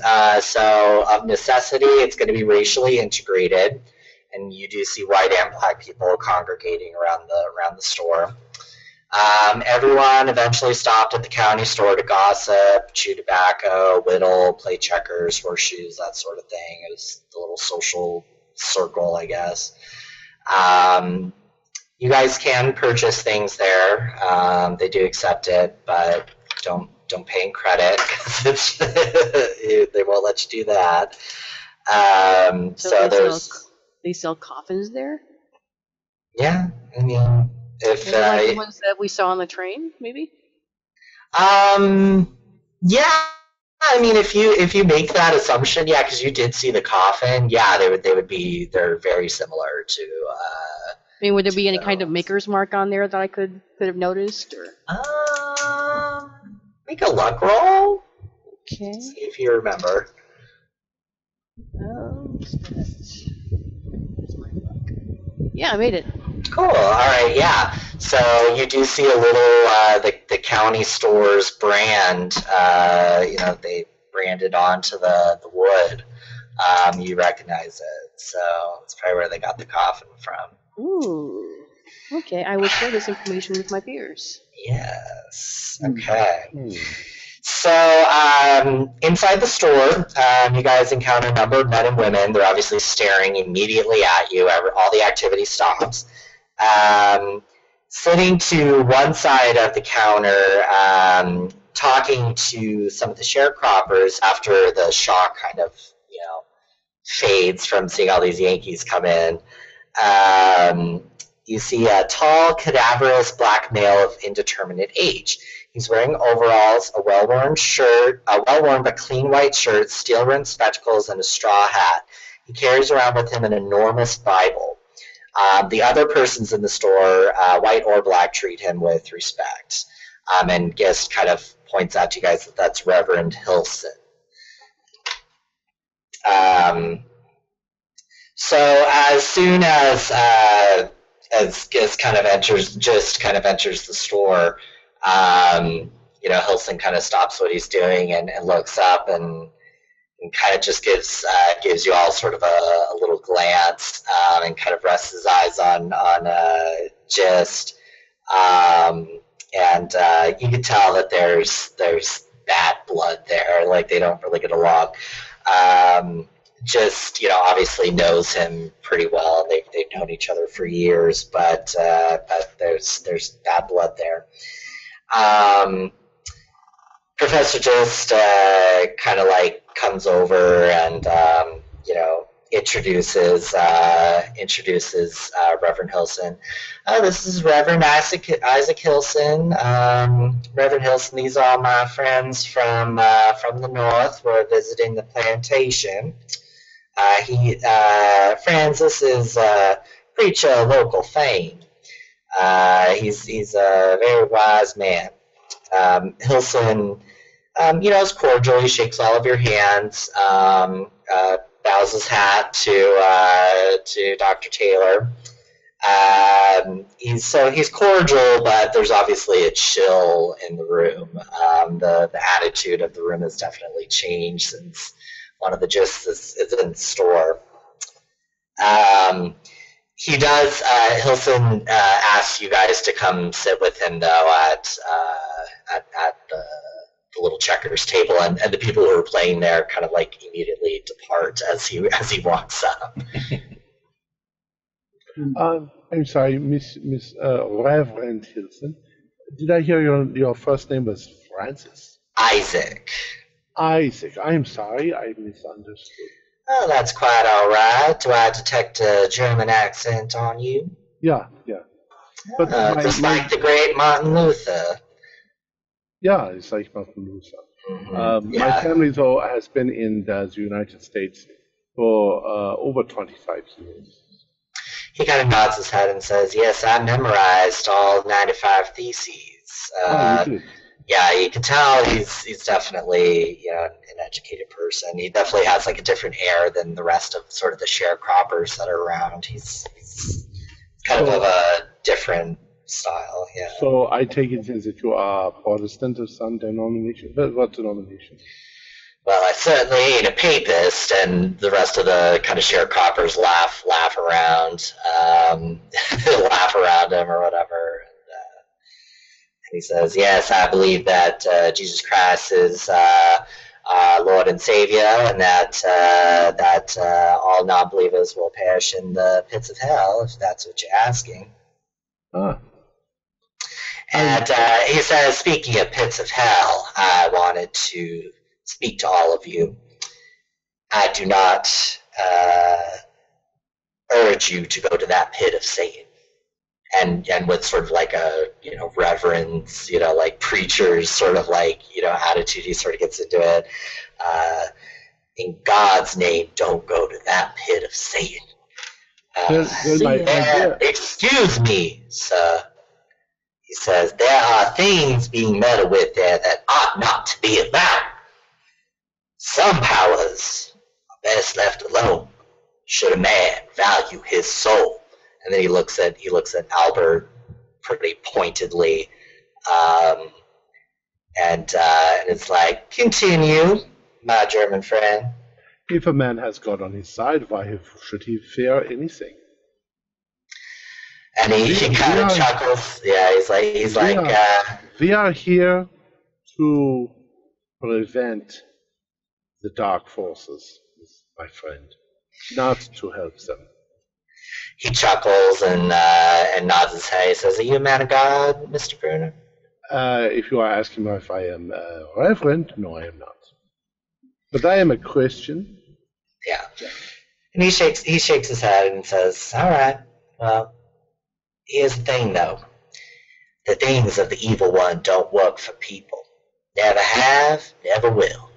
so of necessity, it's going to be racially integrated, and you do see white and black people congregating around the store. Everyone eventually stopped at the county store to gossip, chew tobacco, whittle, play checkers, horseshoes, that sort of thing. It was the little social circle, I guess. You guys can purchase things there. They do accept it, but don't pay in credit because they won't let you do that. So they sell coffins there? Yeah, I mean, if like the ones that we saw on the train, maybe. Yeah, I mean, if you make that assumption, yeah, because you did see the coffin, yeah, they're very similar to. I mean, would there be any kind of maker's mark on there that I could have noticed, or? Make a luck roll. Okay. See if you remember. Yeah, I made it. Cool. All right. Yeah. So you do see a little the county store's brand. They branded onto the wood. You recognize it. So it's probably where they got the coffin from. Ooh. Okay. I will share this information with my peers. Yes. Okay. So inside the store, you guys encounter a number of men and women. They're obviously staring immediately at you. All the activity stops. Sitting to one side of the counter, talking to some of the sharecroppers after the shock kind of, fades from seeing all these Yankees come in. You see a tall, cadaverous black male of indeterminate age. He's wearing overalls, a well-worn but clean white shirt, steel-rimmed spectacles, and a straw hat. He carries around with him an enormous Bible. The other persons in the store, white or black, treat him with respect. And Gist kind of points out to you guys that that's Reverend Hilson. So as soon as Gist kind of enters the store, Hilson kind of stops what he's doing and looks up and kind of just gives you all sort of a little glance and kind of rests his eyes on Gist. And you can tell that there's bad blood there, like they don't really get along. Just, obviously knows him pretty well. They've known each other for years, but there's bad blood there. Professor Gist kind of like comes over and introduces Reverend Hilson. This is Reverend Isaac Hilson. Reverend Hilson, these are my friends from the north. We're visiting the plantation. Francis is preacher of local fame. He's a very wise man. Hilson, is cordial. He shakes all of your hands, bows his hat to Dr. Taylor. He's cordial, but there's obviously a chill in the room. The attitude of the room has definitely changed since one of the Gists is in the store. He does. Hilson asks you guys to come sit with him though at the little checkers table, and the people who are playing there kind of like immediately depart as he walks up. I'm sorry, Miss Reverend Hilson. Did I hear your first name was Francis? Isaac. Isaac. I'm sorry, I misunderstood. Oh, that's quite all right. Do I detect a German accent on you? Yeah. But just like the great Martin Luther. Yeah, it's like Martin Luther. Mm-hmm. My family, though, has been in the United States for over 25 years. He kind of nods his head and says, "Yes, I memorized all 95 theses." You did? Yeah, you can tell he's definitely an educated person. He definitely has like a different air than the rest of sort of the sharecroppers that are around. He's kind of a different style. Yeah. So I take it that you are Protestant of some denomination. What denomination? Well, I certainly ain't a papist, and the rest of the kind of sharecroppers laugh around him or whatever. he says, yes, I believe that Jesus Christ is Lord and Savior, and that all non-believers will perish in the pits of hell, if that's what you're asking. Ah. And he says, speaking of pits of hell, I wanted to speak to all of you. I do not urge you to go to that pit of Satan. And with sort of like a, reverence, like preacher's sort of like, attitude, he sort of gets into it. In God's name, don't go to that pit of Satan. Excuse me, sir. He says, there are things being meddled with there that ought not to be allowed. Some powers are best left alone. Should a man value his soul? And then he looks at Albert pretty pointedly, and it's like, continue, my German friend. If a man has God on his side, why should he fear anything? And he kind of chuckles. Yeah, he's like, we are here to prevent the dark forces, my friend, not to help them. He chuckles and nods his head. He says, are you a man of God, Mr. Bruner? If you are asking me if I am a reverend, no, I am not. But I am a Christian. Yeah. And he shakes his head and says, all right, well, here's the thing, though. The things of the evil one don't work for people. Never have, never will.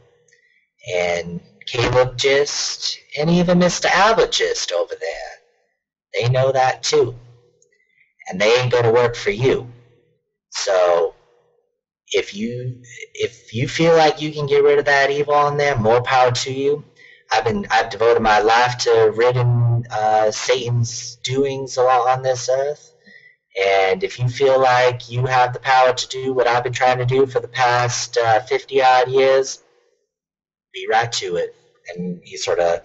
And Caleb Gist, and even Mr. Albert Gist over there, they know that too. And they ain't gonna work for you. So if you feel like you can get rid of that evil in there, more power to you. I've devoted my life to ridding Satan's doings on this earth. And if you feel like you have the power to do what I've been trying to do for the past 50-odd years, be right to it. And he sort of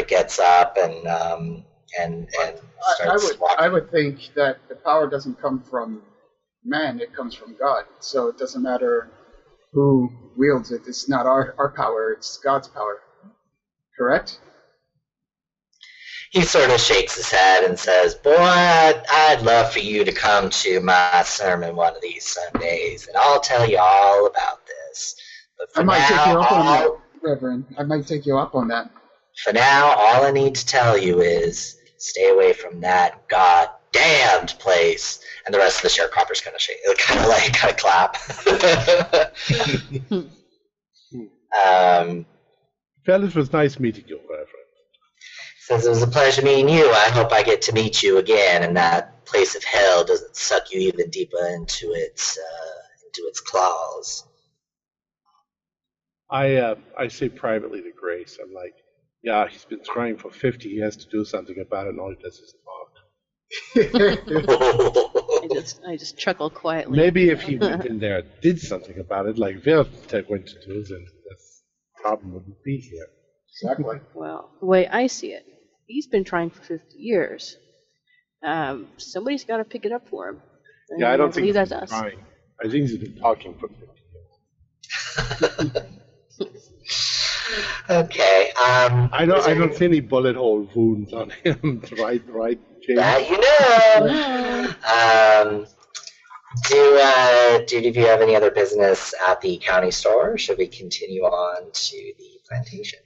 gets up and starts walking. I would think that the power doesn't come from man; it comes from God. So it doesn't matter who wields it. It's not our power; it's God's power. Correct? He sort of shakes his head and says, boy, I'd love for you to come to my sermon one of these Sundays, and I'll tell you all about this. But for I might now, take you up on that, Reverend. I might take you up on that. For now, all I need to tell you is stay away from that goddamned place. And the rest of the sharecropper's going to shake, kind of clap. Well, it was nice meeting you, Reverend. Says it was a pleasure meeting you. I hope I get to meet you again, and that place of hell doesn't suck you even deeper into its claws. I say privately to Grace, I'm like, yeah, he's been trying for 50. He has to do something about it, and all he does is talk. I just chuckle quietly. Maybe if he went in there and did something about it, like we're going to do, then this problem wouldn't be here. Exactly. Well, the way I see it, he's been trying for 50 years. Somebody's got to pick it up for him. And yeah, I don't think he's that's been us. trying. I think he's been talking for 50 years. Okay. I don't see any bullet hole wounds on him. right, James? That you know. Do you have any other business at the county store? Or should we continue on to the plantation?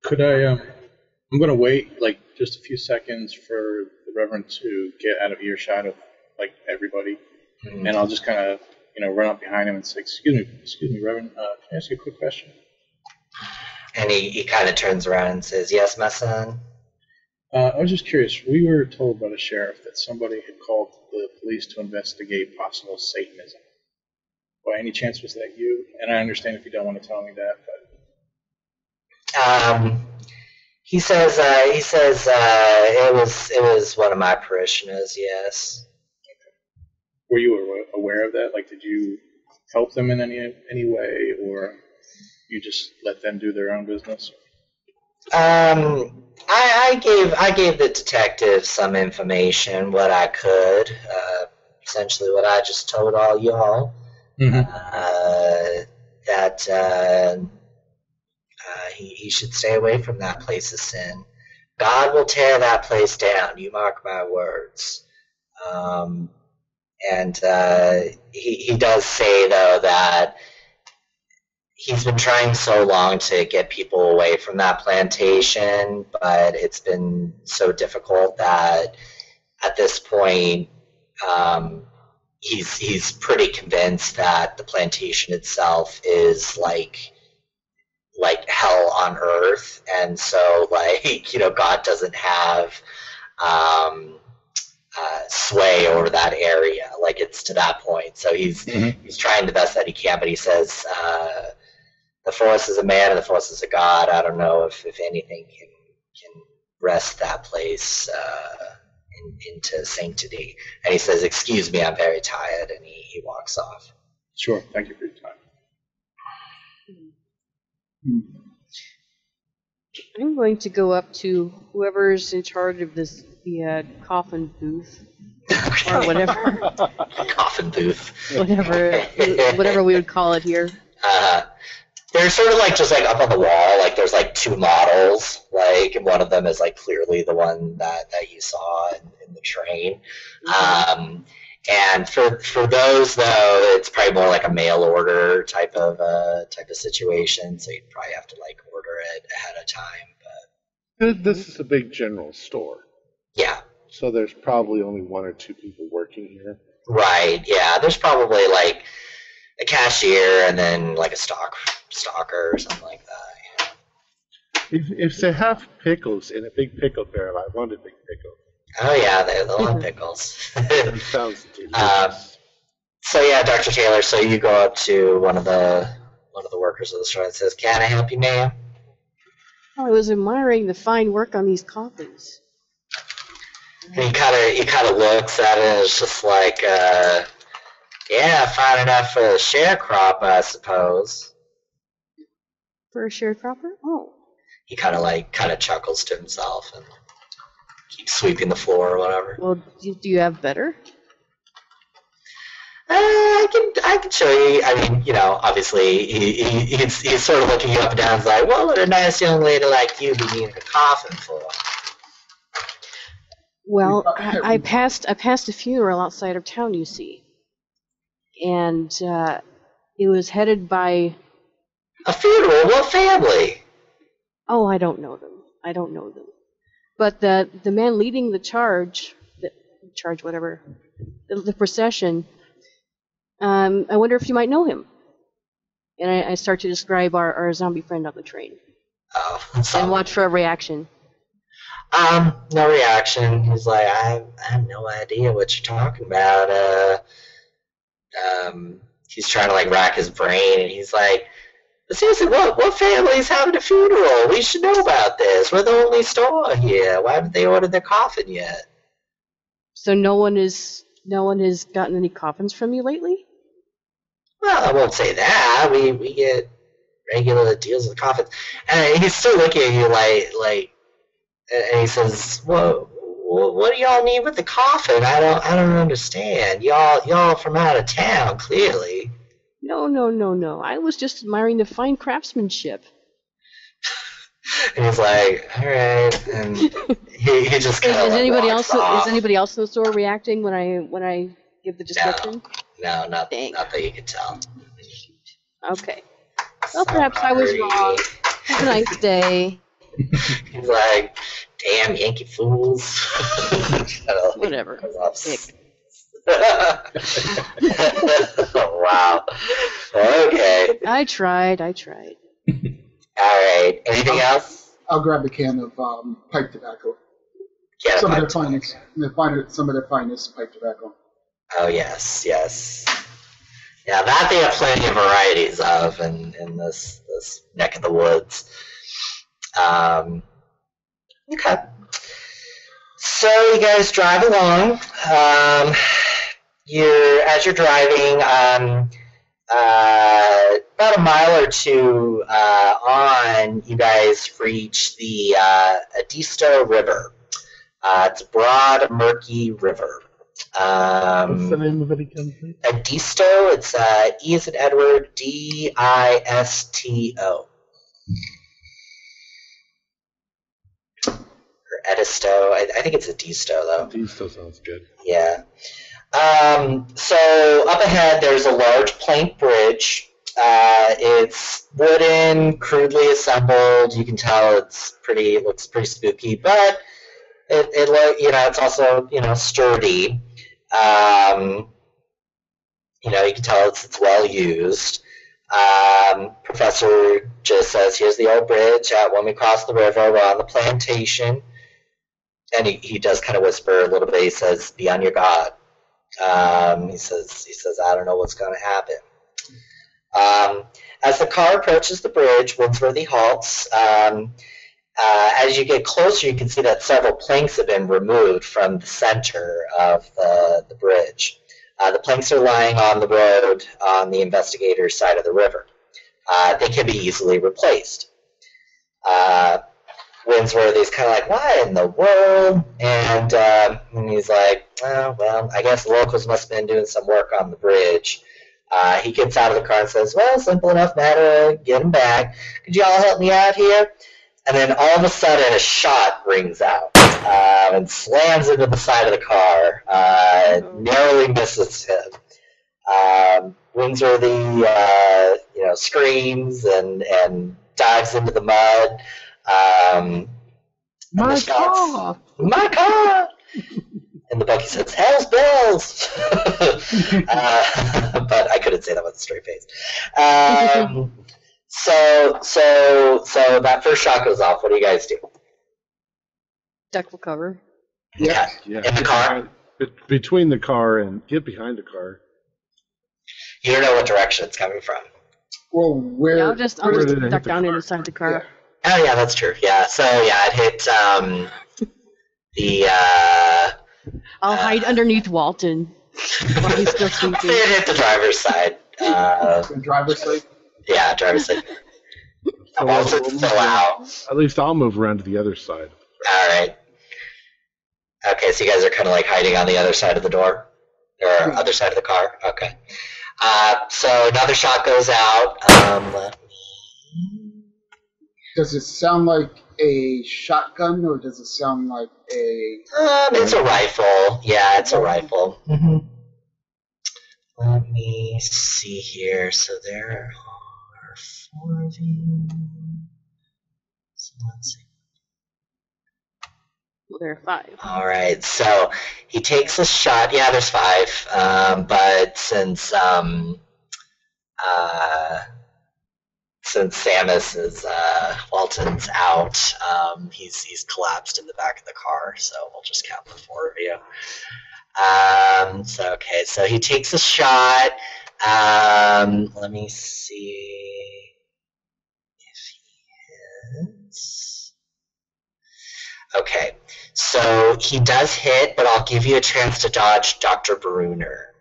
Could I? I'm going to wait like just a few seconds for the Reverend to get out of earshot of like everybody, and I'll just kind of run up behind him and say, "Excuse me, Reverend. Can I ask you a quick question?" And he kind of turns around and says, "Yes, my son." I was just curious. We were told by the sheriff that somebody had called the police to investigate possible Satanism. By any chance, was that you? And I understand if you don't want to tell me that, but he says it was one of my parishioners. Yes. Okay. Were you aware of that? Like, did you help them in any way, or you just let them do their own business? I gave the detective some information, what I could. essentially what I just told all y'all. That he should stay away from that place of sin. God will tear that place down. You mark my words. And he does say, though, that he's been trying so long to get people away from that plantation, but it's been so difficult that at this point he's pretty convinced that the plantation itself is like hell on earth, and so God doesn't have sway over that area. Like, it's to that point. So he's trying the best that he can, but he says the force is a man and the force is a god. I don't know if anything can wrest that place into sanctity. And he says, excuse me, I'm very tired, and he walks off. Sure, thank you for your time. I'm going to go up to whoever's in charge of the coffin booth, or whatever. Coffin booth. whatever we would call it here. They're sort of just up on the wall. Like, there's two models. And one of them is clearly the one that you saw in the train. Mm-hmm. And for those, though, it's probably more like a mail order type of situation. So you'd probably have to order it ahead of time. But this is a big general store. Yeah. So there's probably only one or two people working here. Right. Yeah. There's probably a cashier and then a stalker or something like that. Yeah. If they have pickles in a big pickle barrel, I want a big pickle. Oh yeah, they love pickles. That sounds delicious. So yeah, Dr. Taylor. So you go up to one of the workers of the store and says, "Can I help you, ma'am?" I was admiring the fine work on these coffins. And he kind of looks at it and it's just yeah, fine enough for a sharecropper, I suppose. For a sharecropper? Oh. He kind of chuckles to himself and keeps sweeping the floor or whatever. Well, do you have better? I can show you. I mean, obviously he's sort of looking you up and down. He's like, what would a nice young lady like you be needing a coffin for? Well, I passed a funeral outside of town, you see, and it was headed by a funeral. What family? Oh, I don't know them. But the man leading the the procession. I wonder if you might know him. And I start to describe our zombie friend on the train. Oh, and watch for a reaction. No reaction. He's like, I have no idea what you're talking about. He's trying to rack his brain, and he's like, but seriously, what family's having a funeral? We should know about this. We're the only store here. Why haven't they ordered their coffin yet? So no one has gotten any coffins from you lately? Well, I won't say that. We get regular deals with coffins. And he's still looking at you and he says, "Well, what do y'all need with the coffin? I don't understand. Y'all from out of town, clearly." No. I was just admiring the fine craftsmanship. And he's like, all right, and he just kind of Is anybody else in the store reacting when I give the description? No, not that you can tell. Okay. Well, perhaps I was wrong. Have a nice day. He's like, damn Yankee fools. Whatever. Oh, wow. Okay. I tried. All right. Anything else? I'll grab a can of pipe tobacco. Some of their finest pipe tobacco. Oh yes. Yeah, that they have plenty of varieties of in this neck of the woods. Okay. So you guys drive along. As you're driving, about a mile or two on, you guys reach the Edisto River. It's a broad, murky river. What's the name of it again, please? A disto. It's E as in Edward, D-I-S-T-O. Or edisto. I think it's a disto, though. Disto sounds good. Yeah. So up ahead, there's a large plank bridge. It's wooden, crudely assembled. You can tell it looks pretty spooky, but it's also sturdy. You can tell it's well used. Professor just says, "Here's the old bridge. When we cross the river, we're on the plantation." And he does kind of whisper a little bit. He says, "Be on your guard." He says, "I don't know what's going to happen." As the car approaches the bridge, Winsworthy halts. As you get closer, you can see that several planks have been removed from the center of the bridge. The planks are lying on the road on the investigator's side of the river. They can be easily replaced. Winsworthy's kind of like, "What in the world?" And he's like, "Oh, well, I guess the locals must have been doing some work on the bridge." He gets out of the car and says, "Well, simple enough matter, get him back. Could you all help me out here?" And then all of a sudden a shot rings out and slams into the side of the car, narrowly misses him. Winsworthy, screams and dives into the mud. My car! My car! And the Bucky says, "Hell's bells!" But I couldn't say that with a straight face. So that first shot goes off. What do you guys do? Duck for cover. Yeah. In the car? Between the car and get behind the car. You don't know what direction it's coming from. Well, where? Yeah, I'll just duck down inside the car. Yeah. Oh yeah, that's true. Yeah. So yeah, it hit the. I'll hide underneath Walton while he's still sleeping. It hit the driver's side. The driver's side? Yeah, driver's side. Walton's still out. At least I'll move around to the other side. All right. Okay, so you guys are kind of like hiding on the other side of the door, or other side of the car. Okay. So another shot goes out. Does it sound like a shotgun, or does it sound like a... It's a rifle. Yeah, it's a rifle. Mm-hmm. Let me see here. So there are 4 of you. So let's see. Well, there are 5. All right, so he takes a shot. Yeah, there's 5. But since Samus is Walton's out, he's collapsed in the back of the car. So we'll just count the 4 of you. So he takes a shot. Let me see if he hits. Okay, so he does hit, but I'll give you a chance to dodge Dr. Bruner.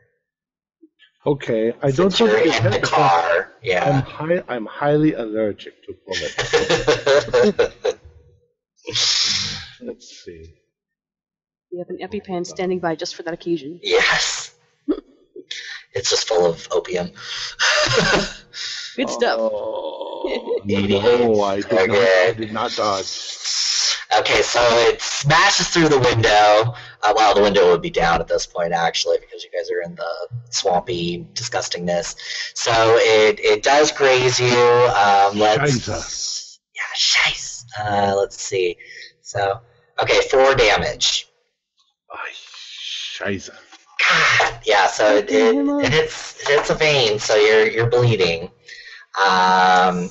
Okay, I don't Since you're think in the car. Yeah. I'm highly allergic to bullets. Let's see. You have an EpiPen standing by just for that occasion. Yes. It's just full of opium. Good stuff. Oh, no, I did not dodge. Okay, so it smashes through the window. Well, the window would be down at this point, actually, because you guys are in the swampy disgustingness. So it does graze you. Scheiße. Let's see. So, okay, 4 damage. Scheiße. God, yeah, so it hits a vein, so you're bleeding. Let me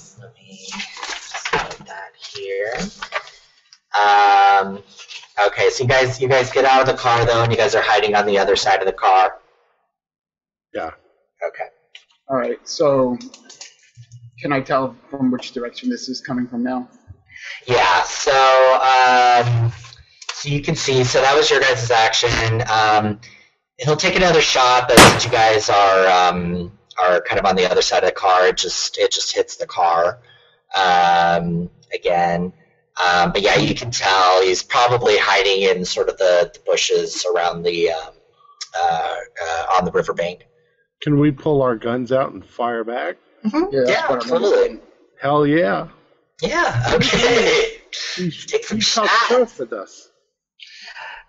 put that here. Okay, so you guys get out of the car though, and you guys are hiding on the other side of the car. Yeah. Okay. All right, so can I tell from which direction this is coming from now? Yeah. So you can see. So that was your guys' action. He'll take another shot, but since you guys are kind of on the other side of the car, it just hits the car again. But yeah, you can tell he's probably hiding in sort of the bushes around the on the riverbank. Can we pull our guns out and fire back? Yeah, that's what I'm absolutely. Hell yeah. Yeah, okay. He's Take some talked shots. turf with us.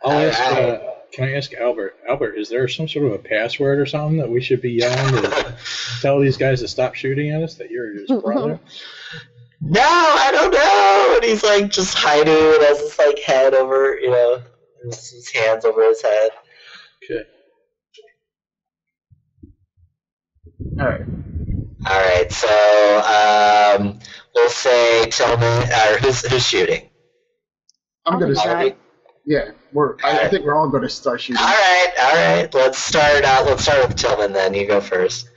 Can I ask Albert? Albert, is there some sort of a password or something that we should be yelling to tell these guys to stop shooting at us? That you're his brother? No, I don't know. And he's like just hiding and has his like head over, his hands over his head. Okay. All right. All right, so we'll say Tillman, or who's shooting? I'm gonna try. start. Yeah, I think we're all gonna start shooting. All right. Let's start with Tillman then. You go first.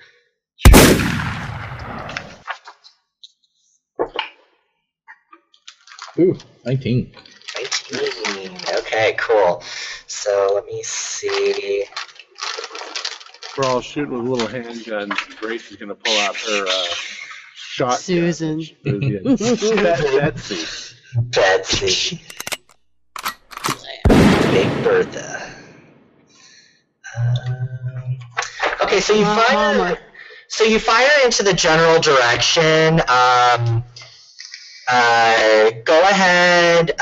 Ooh, 19. 19. Okay, cool. So let me see. We're all shooting with little handguns. Grace is going to pull out her shotgun. Susan. Betsy. Betsy. Big Bertha. Okay, so you fire. So you fire into the general direction. Go ahead,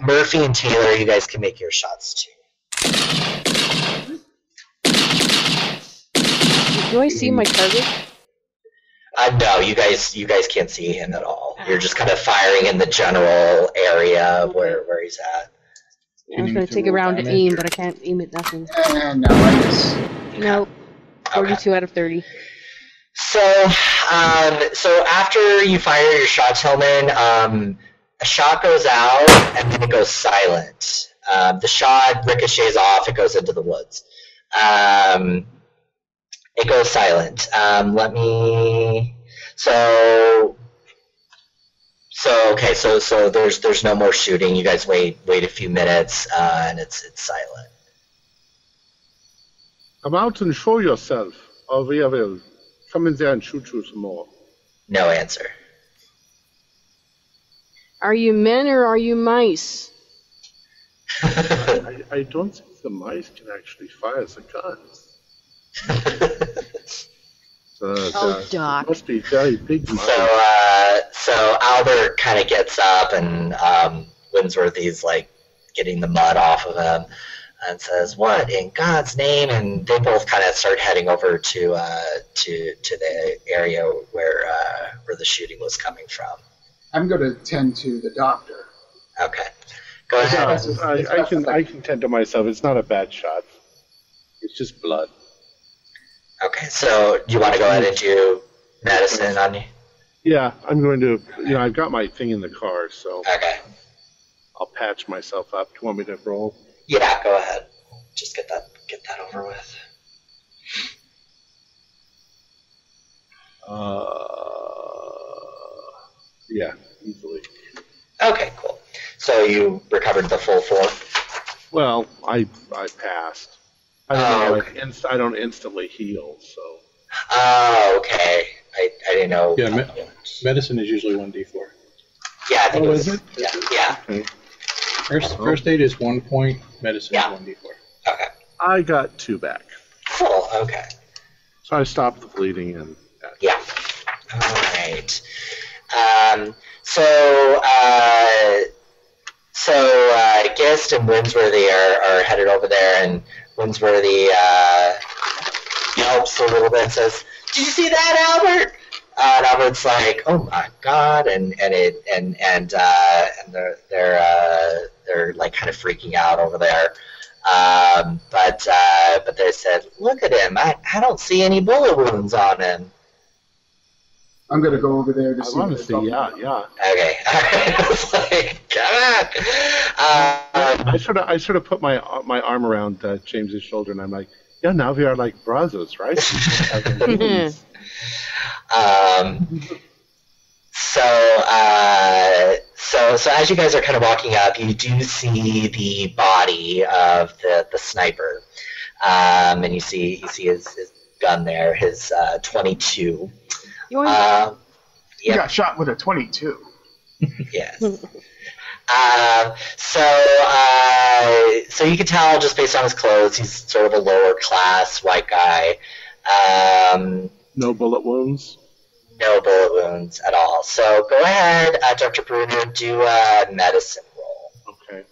Murphy and Taylor. You guys can make your shots too. Do I see my target? No, you guys can't see him at all. You're just kind of firing in the general area where he's at. I was going to take a round to aim, but I can't aim at nothing. And no, I miss. Nope. 42 out of 30. So after you fire your shot, Tillman, a shot goes out and then it goes silent. The shot ricochets off. It goes into the woods. It goes silent. So there's no more shooting. You guys wait a few minutes, and it's silent. Come out and show yourself, or we will come in there and shoot you some more. No answer. Are you men or are you mice? I don't think the mice can actually fire the guns. Doc. Must be very big mice. So Albert kind of gets up, and Winsworthy's like getting the mud off of him, and says, "What in God's name?" And they both kind of start heading over to the area where the shooting was coming from. I'm going to tend to the doctor. Okay, go ahead. I can tend to myself. It's not a bad shot. It's just blood. Okay, so do you want to go ahead and do medicine on you? Yeah, I'm going to. I've got my thing in the car, so Okay. I'll patch myself up. Do you want me to roll? Yeah, go ahead. Just get that over with. Yeah, easily. Okay, cool. So you recovered the full 4? Well, I passed. I don't instantly heal, so. Oh, okay. I didn't know. Yeah, medicine is usually 1d4. Yeah, I think it was. Is it? Yeah. Okay. First aid is 1 point, medicine Yeah. is 1d4. Okay. I got 2 back. Cool. Okay. So I stopped the bleeding and. Yeah. All right. So Gist and Winsworthy are headed over there, and Winsworthy yelps a little bit and says, "Did you see that, Albert?" And Albert's like, "Oh my God!" and they're like kind of freaking out over there. But they said, "Look at him! I don't see any bullet wounds on him." I'm going to go over there to see. I want to see, yeah. Okay. I was like, God. I sort of put my arm around James's shoulder, and I'm like, yeah, now we are like brothers, right? So as you guys are kind of walking up, you do see the body of the sniper, and you see his gun there, his 22. You want He got shot with a 22. Yes. So you can tell just based on his clothes, he's sort of a lower class white guy. No bullet wounds? No bullet wounds at all. So go ahead, Dr. Bruner, do a medicine roll. Okay.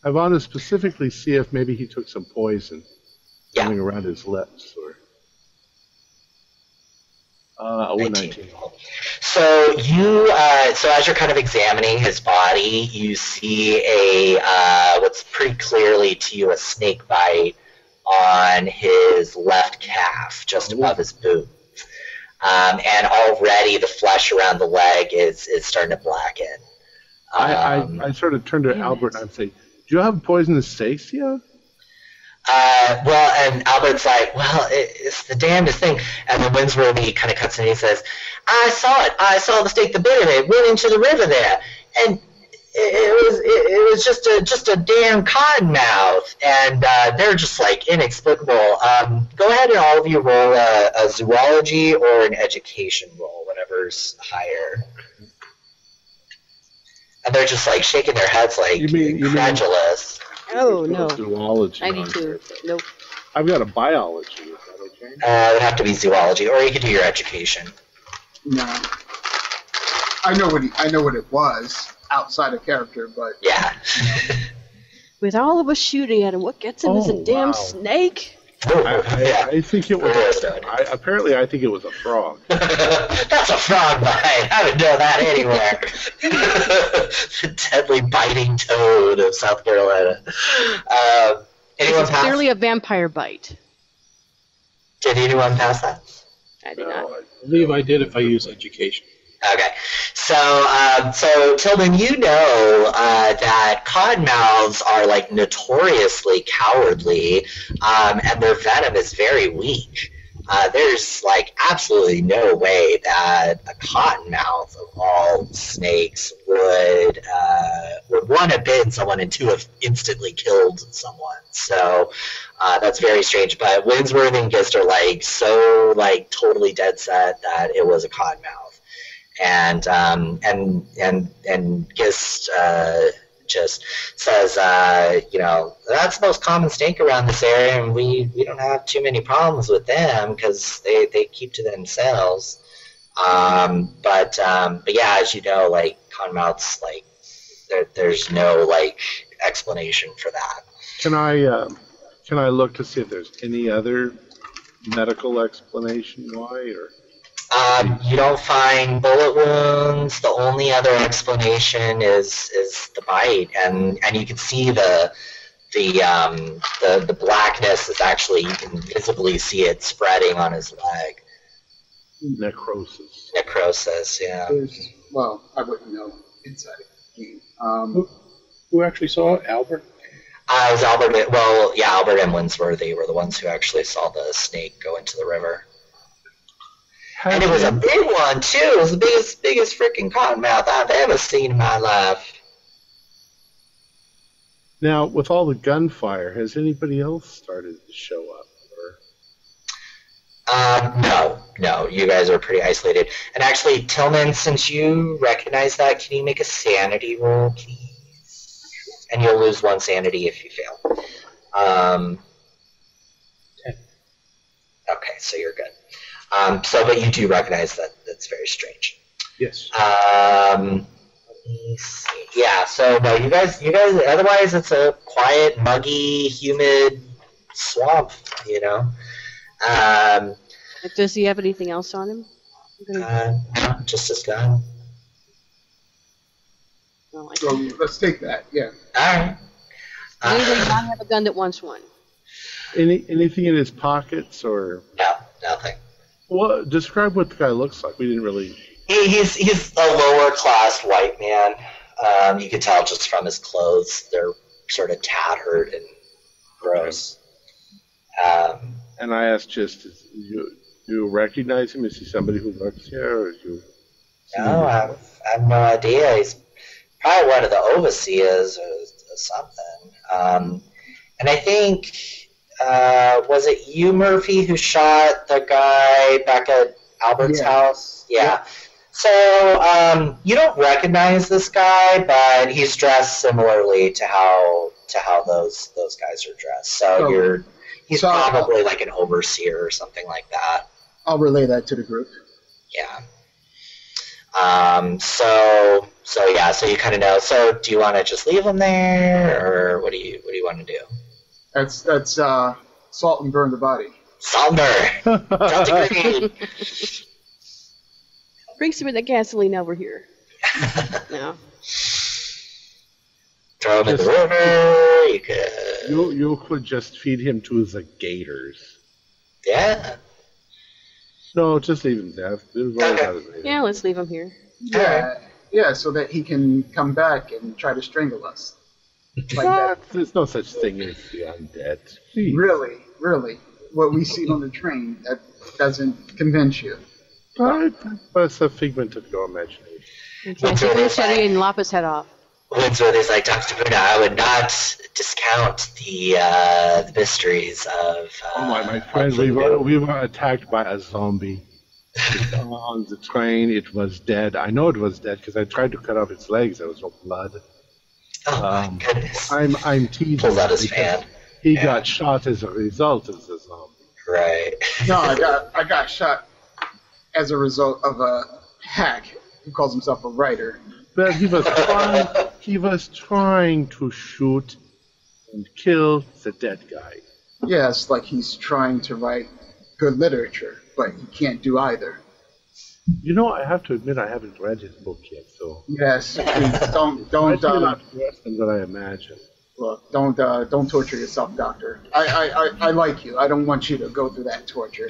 I want to specifically see if maybe he took some poison coming around his lips. Or 19. So you, so as you're kind of examining his body, you see what's pretty clearly to you a snake bite on his left calf, just above his boot. And already the flesh around the leg is starting to blacken. I sort of turned to Albert and I'd say, "Do you have poisonous snakes yet?" Well, and Albert's like, "Well, it's the damnedest thing." And then Winsworthy kind of cuts in and he says, "I saw it. I saw the snake that bit him. It went into the river there, and it was just a damn cottonmouth." And they're just like inexplicable. Go ahead and all of you roll a zoology or an education roll, whatever's higher. And they're just like shaking their heads like incredulous. Oh, no. Zoology. 92. Nope. I've got a biology. Is that okay? It would have to be zoology, or you could do your education. No. I know what it was outside of character, but Yeah. With all of us shooting at him, what gets him is a damn snake? I think it was. Apparently, I think it was a frog. That's a frog bite. I would know that anywhere. The deadly biting toad of South Carolina. Anyone It's pass? clearly a vampire bite. Did anyone pass that? I did not. I believe I did if I use education. Okay, so Tilden, you know that cottonmouths are like notoriously cowardly, and their venom is very weak. There's like absolutely no way that a cottonmouth of all snakes would one have bitten someone and two have instantly killed someone. So that's very strange. But Winsworth and Gist are like so like totally dead set that it was a cottonmouth. And Gist just says, that's the most common snake around this area, and we don't have too many problems with them because they keep to themselves. But yeah, as you know, like cottonmouths, like there's no like explanation for that. Can I look to see if there's any other medical explanation why or? You don't find bullet wounds. The only other explanation is the bite, and you can see the blackness is actually, you can visibly see it spreading on his leg. Necrosis. Necrosis, yeah. Well, I wouldn't know inside of the game. Who actually saw it? Albert? It was Albert. Well, yeah, Albert and Winsworthy were the ones who actually saw the snake go into the river. And it was a big one, too. It was the biggest freaking cottonmouth I've ever seen in my life. Now, with all the gunfire, has anybody else started to show up? No. You guys are pretty isolated. And actually, Tillman, since you recognize that, can you make a sanity roll, please? And you'll lose one sanity if you fail. 10. Okay, so you're good. But you do recognize that that's very strange. Yes. Let me see. Yeah, so no, you guys, otherwise it's a quiet, muggy, humid swamp, Does he have anything else on him? No, just his gun. No, I So let's take that, yeah. Alright. Does anybody not have a gun that wants one? Anything in his pockets or? No, nothing. Well, describe what the guy looks like. We didn't really. He's a lower class white man. You can tell just from his clothes; they're sort of tattered and gross. And I asked do you recognize him? Is he somebody who works here, or you? No, I have no idea. He's probably one of the overseers or something. And I think. Was it you, Murphy, who shot the guy back at Albert's house? Yeah. So you don't recognize this guy, but he's dressed similarly to how those guys are dressed. So he's probably like an overseer or something like that. I'll relay that to the group. Yeah. So you kind of know. So do you want to just leave him there, or what do you want to do? That's salt and burn the body. Salt and burn. Delta Green. Bring some of that gasoline over here. No. Throw him in the river. You could. You could just feed him to the gators. Yeah. No, just leave him there. Yeah, let's leave him here. Yeah, so that he can come back and try to strangle us. Like that. There's no such thing as the undead. Please. Really. What we see on the train, that doesn't convince you. That's a figment of your imagination. Okay, take a machete and lop his head off. Winsworthy's like, Dr. Puna, I would not discount the mysteries of... my friend, we were attacked by a zombie. On the train, it was dead. I know it was dead because I tried to cut off its legs. There was no blood. Oh my goodness. I'm teasing. Pulls out his fan. He got shot as a result of the zombie. Right. No, I got shot as a result of a hack who calls himself a writer. But he was trying to shoot and kill the dead guy. Yes, like he's trying to write good literature, but he can't do either. You know, I have to admit I haven't read his book yet, so... Yes, please, don't worse than what I imagined. Look, don't torture yourself, Doctor. I like you. I don't want you to go through that torture.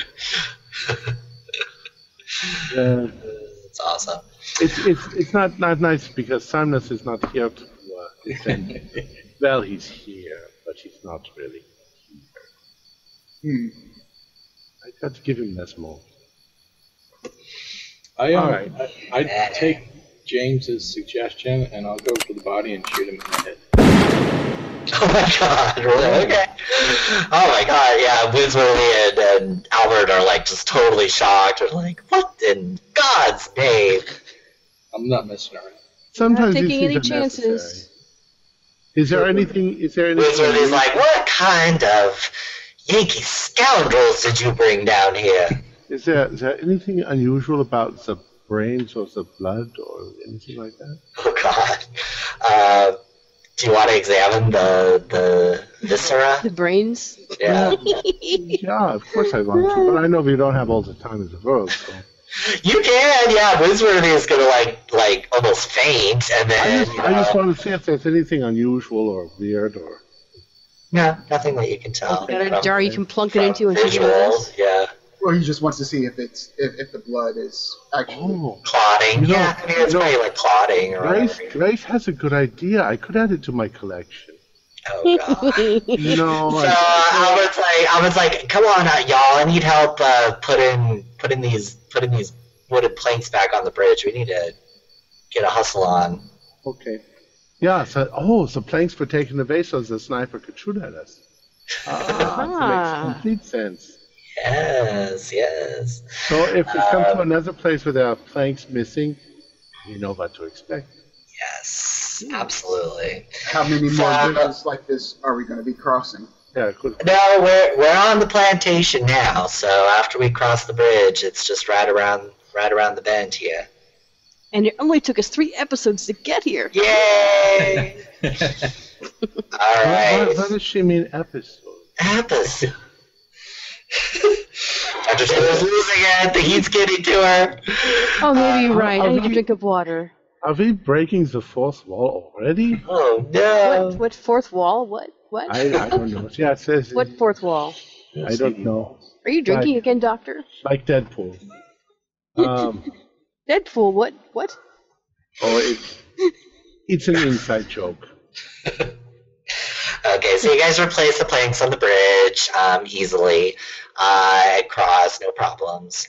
It's awesome. It's not nice because Simnus is not here to defend. Well, he's here, but he's not really here. I got to give him this more. I take James's suggestion and I'll go for the body and shoot him in the head. Oh my god, really? Okay. Oh my god, yeah, Winsworthy and Albert are like just totally shocked. They're like, what in God's name? I'm not messing around. Sometimes not taking any chances. chances. Is there anything? Winsworthy's like, what kind of Yankee scoundrels did you bring down here? Is there anything unusual about the brains or the blood or anything like that? Oh god. Do you want to examine the viscera? The brains? Yeah. Yeah, of course I want to, but I know we don't have all the time in the world, so... You can, yeah. Winsworthy is gonna like almost faint, and then I just want to see if there's anything unusual or weird or... No, nothing that you can tell. Got a jar you can plunk it into and take it with visuals, us? yeah. Well, he just wants to see if the blood is actually Clotting. You know, Yeah, I mean, it's probably like clotting or whatever. Grace has a good idea. I could add it to my collection. Oh god. No, So Albert's like, come on, y'all! I need help putting these wooden planks back on the bridge. We need to get a hustle on. Okay. Yeah. So, the planks were taken away so the sniper could shoot at us. That makes complete sense. Yes. So if we come to another place where there are planks missing, you know what to expect. Yes, absolutely. How many more bridges like this are we going to be crossing? Yeah, good. No, we're on the plantation now. So after we cross the bridge, it's just right around the bend here. And it only took us 3 episodes to get here. Yay! All right. What does she mean, episode? Episode. Dr. Taylor's losing it. The heat's getting to her. Oh, maybe you're right. I need a drink of water. Are we breaking the fourth wall already? Oh no! What fourth wall? What? I don't know. Yeah, it says. What fourth wall? I don't know. Are you drinking again, Doctor? Like Deadpool. Deadpool? What? Oh, it's an inside joke. Okay, so you guys replace the planks on the bridge easily. Cross, no problems.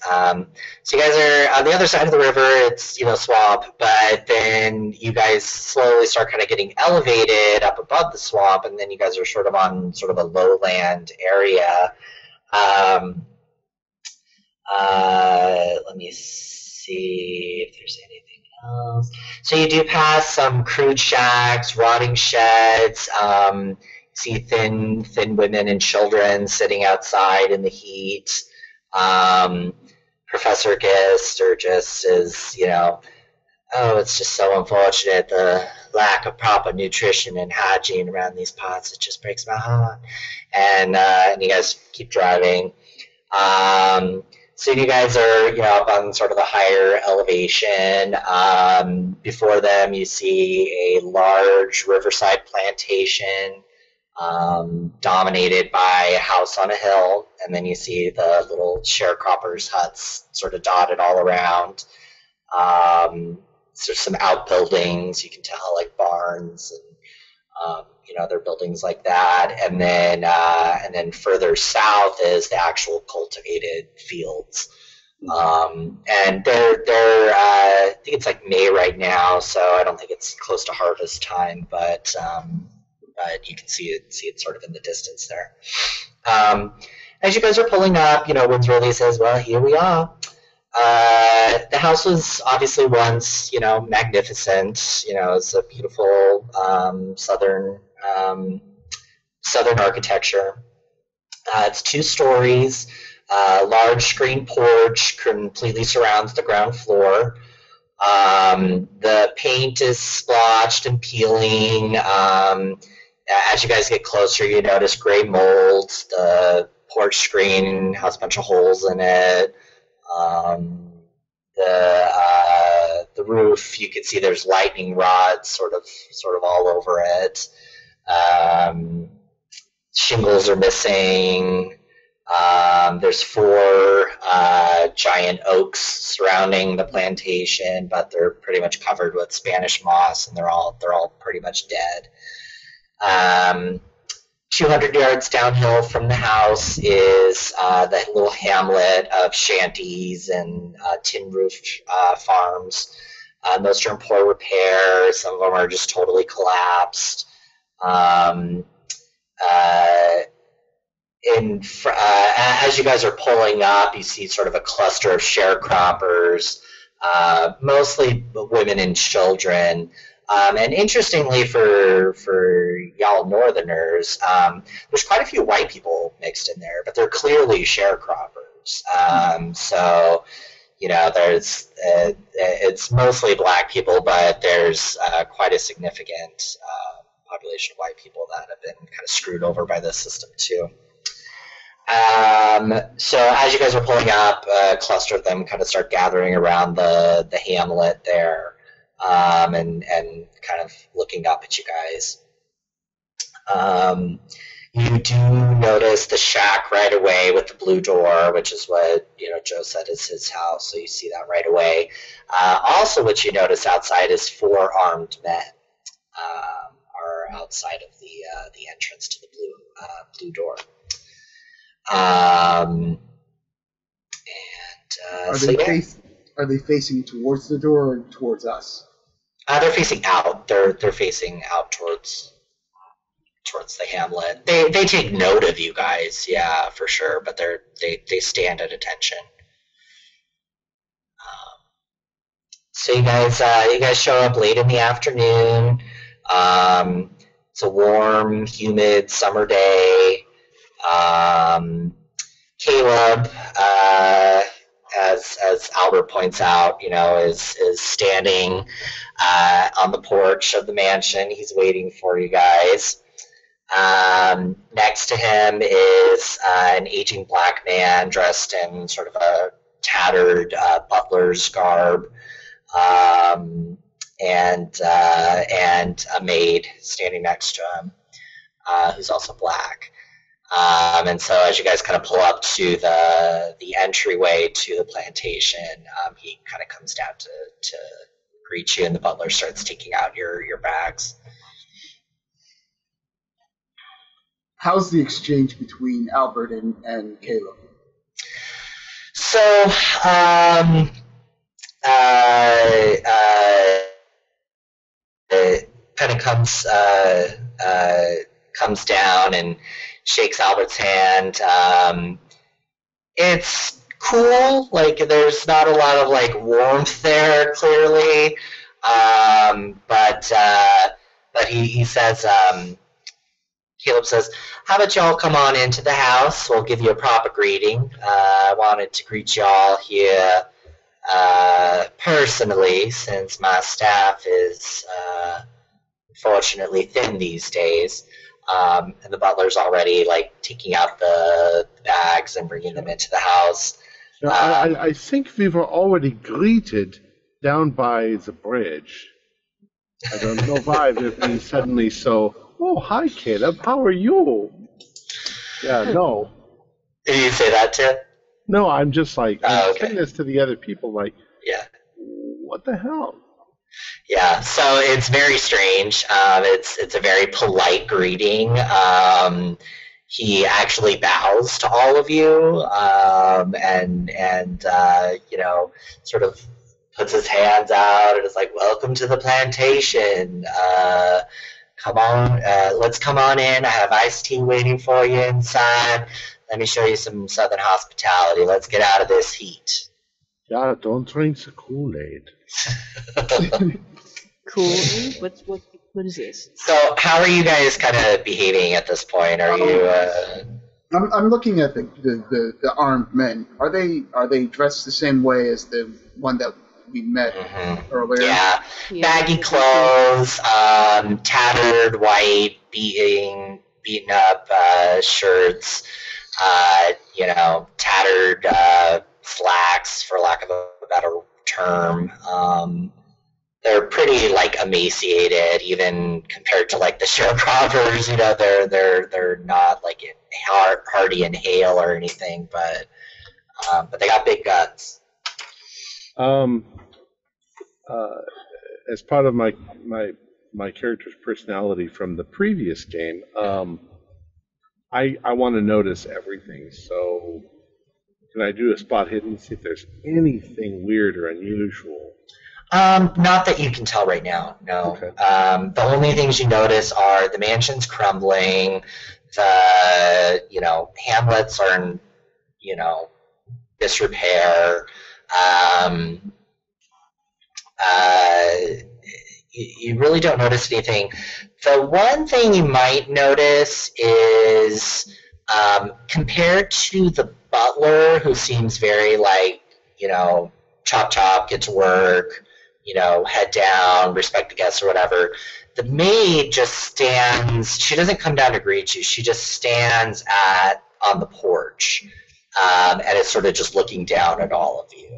So you guys are on the other side of the river. It's swamp, but then you guys slowly start kind of getting elevated up above the swamp, and then you guys are sort of on sort of a lowland area. Let me see. see if there's anything else. So you do pass some crude shacks, rotting sheds. See thin women and children sitting outside in the heat. Professor Gist just is, oh, it's just so unfortunate, the lack of proper nutrition and hygiene around these parts. It just breaks my heart. And you guys keep driving. So you guys are, up on sort of the higher elevation. Before them, you see a large riverside plantation dominated by a house on a hill. And then you see the little sharecroppers' huts sort of dotted all around. There's some outbuildings, you can tell, like barns and other buildings like that. And then further south is the actual cultivated fields. And they're I think it's like May right now, so I don't think it's close to harvest time, but you can see it sort of in the distance there. As you guys are pulling up, Winsworthy says, "Well, here we are." The house was obviously once, magnificent. It's a beautiful southern architecture. It's 2 stories. Large screen porch completely surrounds the ground floor. The paint is splotched and peeling. As you guys get closer, you notice gray mold. The porch screen has a bunch of holes in it. The roof, you can see there's lightning rods sort of all over it. Shingles are missing. There's 4 giant oaks surrounding the plantation, but they're pretty much covered with Spanish moss, and they're all pretty much dead. 200 yards downhill from the house is the little hamlet of shanties and tin-roofed farms. Most are in poor repair. Some of them are just totally collapsed. As you guys are pulling up, you see sort of a cluster of sharecroppers, mostly women and children. And interestingly for y'all Northerners, there's quite a few white people mixed in there, but they're clearly sharecroppers. So, there's it's mostly black people, but there's quite a significant population of white people that have been kind of screwed over by this system too. So as you guys are pulling up, a cluster of them kind of start gathering around the hamlet there. And kind of looking up at you guys. You do notice the shack right away with the blue door, which is what Joe said is his house, so you see that right away. Also, what you notice outside is 4 armed men are outside of the entrance to the blue door. Are they facing towards the door or towards us? They're facing out. They're facing out towards the hamlet. They take note of you guys, yeah, for sure. But they stand at attention. So you guys show up late in the afternoon. It's a warm, humid summer day. Caleb, as Albert points out, is standing on the porch of the mansion. He's waiting for you guys. Next to him is an aging black man dressed in sort of a tattered butler's garb, and a maid standing next to him, who's also black. And so as you guys kind of pull up to the entryway to the plantation, he kind of comes down to greet you, and the butler starts taking out your bags. How's the exchange between Albert and Caleb? So, it kind of comes down and shakes Albert's hand. It's cool. Like there's not a lot of like warmth there, clearly. But he says, Caleb says, how about y'all come on into the house? We'll give you a proper greeting. I wanted to greet y'all here personally, since my staff is unfortunately thin these days. And the butler's already like taking out the bags and bringing them into the house. So I think we were already greeted down by the bridge. I don't know why we've been suddenly so, oh, hi, Caleb, how are you? Yeah, no. Did you say that too? No, I'm just like, I'm okay. saying this to the other people, like, Yeah. what the hell? Yeah, so it's very strange. It's a very polite greeting. He actually bows to all of you, and you know, sort of puts his hands out and is like, "Welcome to the plantation. Come on, let's come on in. I have iced tea waiting for you inside. Let me show you some Southern hospitality. Let's get out of this heat." Yeah, don't drink the Kool-Aid. Cool. What is this? So, how are you guys kind of behaving at this point? Are you? I'm looking at the armed men. Are they dressed the same way as the one that we met earlier? Yeah, baggy clothes, tattered white, beaten up shirts, you know, tattered slacks, for lack of a better term. They're pretty like emaciated, even compared to like the sharecroppers. You know, they're not like hardy in hail or anything, but they got big guns. As part of my character's personality from the previous game, I want to notice everything. So, can I do a spot hidden, see if there's anything weird or unusual? Not that you can tell right now, no. Okay. The only things you notice are the mansion's crumbling, the, you know, hamlets are in, you know, disrepair. You really don't notice anything. The one thing you might notice is, compared to the butler, who seems very like, you know, chop, get to work, you know, head down, respect the guests or whatever. The maid just stands, she doesn't come down to greet you, she just stands on the porch, and is sort of just looking down at all of you.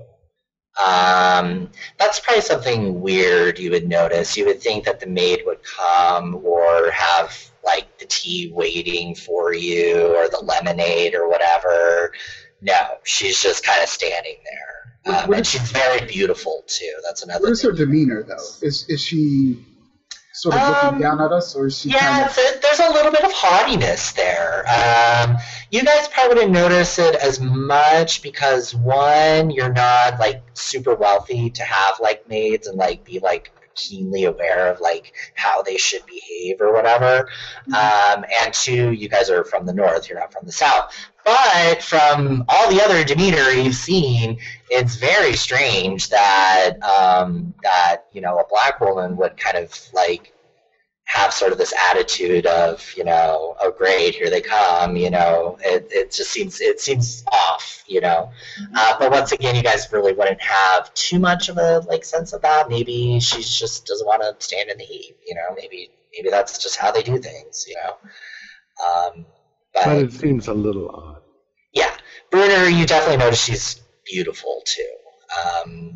That's probably something weird you would notice. You would think that the maid would come or have like the tea waiting for you or the lemonade or whatever. No, she's just kind of standing there. And she's very beautiful too. That's another. What is her demeanor, though? Is she sort of looking down at us, or is she? Yeah, there's a little bit of haughtiness there. You guys probably wouldn't notice it as much because, one, you're not like super wealthy to have like maids and like be like keenly aware of like how they should behave or whatever. And two, you guys are from the north, you're not from the south. But from all the other demeanor you've seen, it's very strange that that, you know, a black woman would kind of like have sort of this attitude of, you know, oh great, here they come, you know, it just seems off, you know. But once again, you guys really wouldn't have too much of a like sense of that. Maybe she just doesn't want to stand in the heat, you know. Maybe that's just how they do things, you know. But it seems a little odd. Yeah, Bruner, you definitely notice she's beautiful too.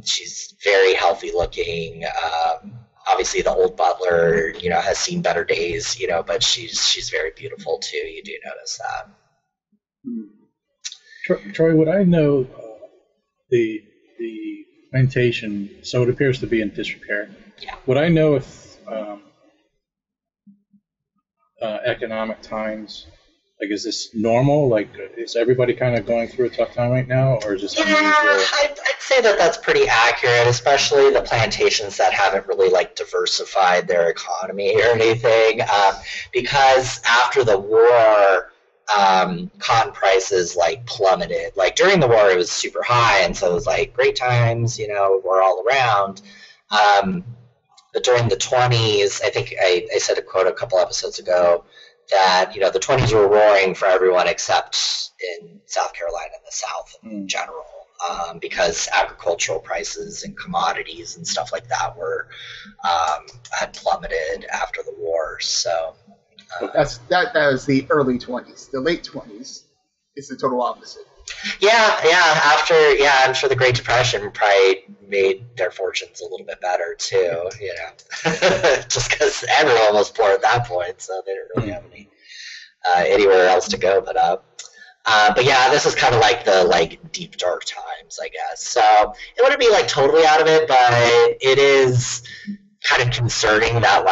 She's very healthy looking. Obviously, the old butler, you know, has seen better days, you know, but she's very beautiful too. You do notice that. Troy, would I know the plantation? So it appears to be in disrepair. Yeah. Would I know if economic times? Like, is this normal? Like, is everybody kind of going through a tough time right now, or is this unusual? I'd say that that's pretty accurate, especially the plantations that haven't really, like, diversified their economy or anything. Because after the war, cotton prices like plummeted. Like during the war, it was super high, and so it was like great times, we're all around. But during the 20s, I think I said a quote a couple episodes ago that the 20s were roaring for everyone except in South Carolina and the South in general, because agricultural prices and commodities and stuff like that had plummeted after the war. So that was the early 20s. The late 20s is the total opposite. I'm sure the Great Depression probably made their fortunes a little bit better too, just because everyone was poor at that point, so they didn't really have anywhere else to go but up. But yeah, this is kind of like the deep dark times, I guess. So it wouldn't be totally out of it, but it is kind of concerning that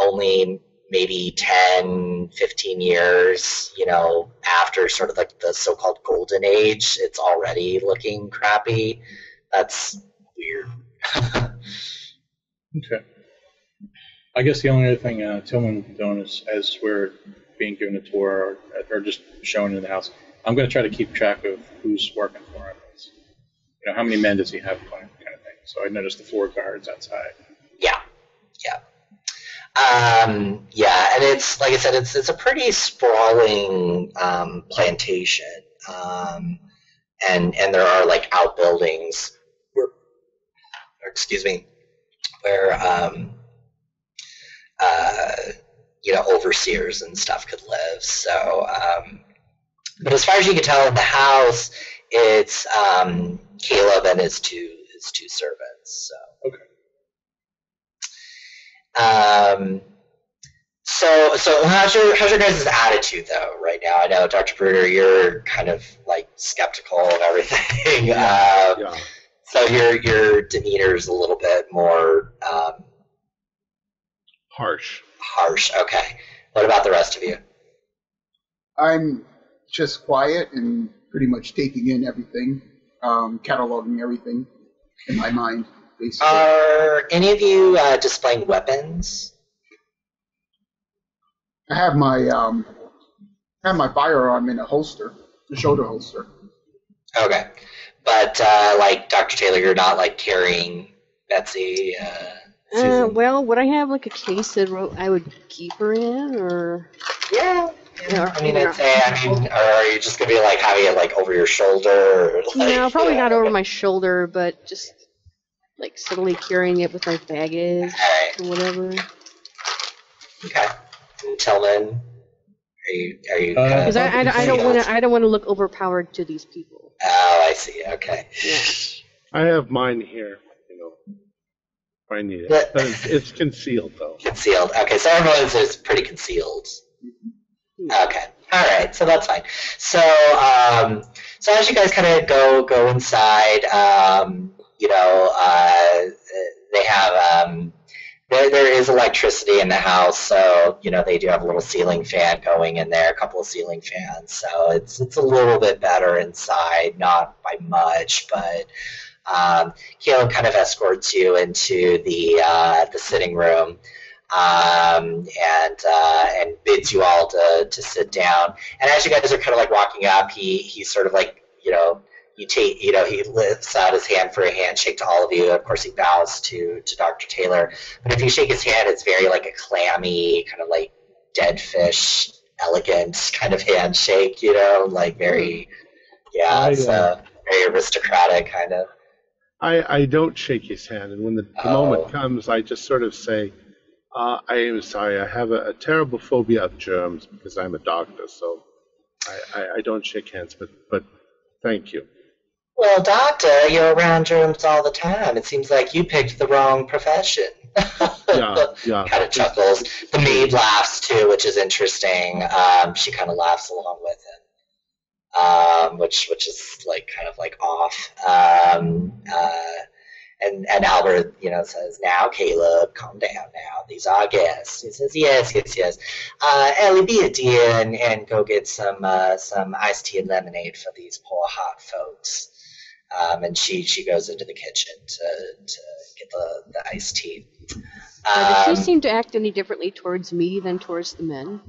only maybe 10, 15 years, after sort of the so-called golden age, it's already looking crappy. That's weird. Okay. I guess the only other thing Tillman would be doing is, as we're being given a tour or just showing in the house, I'm going to try to keep track of who's working for him. How many men does he have going, kind of thing. So I noticed the 4 guards outside. Yeah. And it's, like I said, it's a pretty sprawling plantation, and there are outbuildings where overseers and stuff could live. So, but as far as you can tell in the house, it's Caleb and his two servants. So. Okay. So how's your guys' attitude though right now? I know, Dr. Bruder, you're kind of skeptical of everything. Yeah. So your demeanor's a little bit more Harsh. Okay. What about the rest of you? I'm just quiet and pretty much taking in everything, cataloging everything in my mind, basically. Are any of you displaying weapons? I have my firearm in a holster, the shoulder holster. Okay, but Dr. Taylor, you're not carrying Betsy. Susan? Well, would I have a case that I would keep her in, or? Yeah. I'd say. Or are you just gonna be having it over your shoulder? Or, no, probably not over my shoulder, but just subtly carrying it with my baggage or whatever. Okay. Tillman, are you? Because I don't want to look overpowered to these people. Oh, I see. Okay. Yeah. I have mine here. If I need it. It's concealed though. Concealed. Okay, so everyone's is pretty concealed. Okay. All right. So that's fine. So as you guys kind of go inside, they have there is electricity in the house, so they do have a little ceiling fan going in there, a couple of ceiling fans. So it's a little bit better inside, not by much, but Caleb kind of escorts you into the sitting room. And bids you all to sit down. And as you guys are kind of walking up, he's sort of he lifts out his hand for a handshake to all of you. Of course, he bows to Dr. Taylor. But if you shake his hand, it's very a clammy, kind of dead fish, elegant kind of handshake. Very, it's very aristocratic kind of. I don't shake his hand, and when the moment comes, I just sort of say, I am sorry, I have a terrible phobia of germs because I'm a doctor, so I don't shake hands, but thank you. Well, doctor, you're around germs all the time. It seems like you picked the wrong profession. Yeah. Kind of chuckles. The maid laughs too, which is interesting. She kind of laughs along with him, which is kind of off. And Albert, says, "Now, Caleb, calm down now. These are guests." He says, yes. Ellie, be a dear and go get some iced tea and lemonade for these poor hot folks. And she goes into the kitchen to get the iced tea. Does she seem to act any differently towards me than towards the men?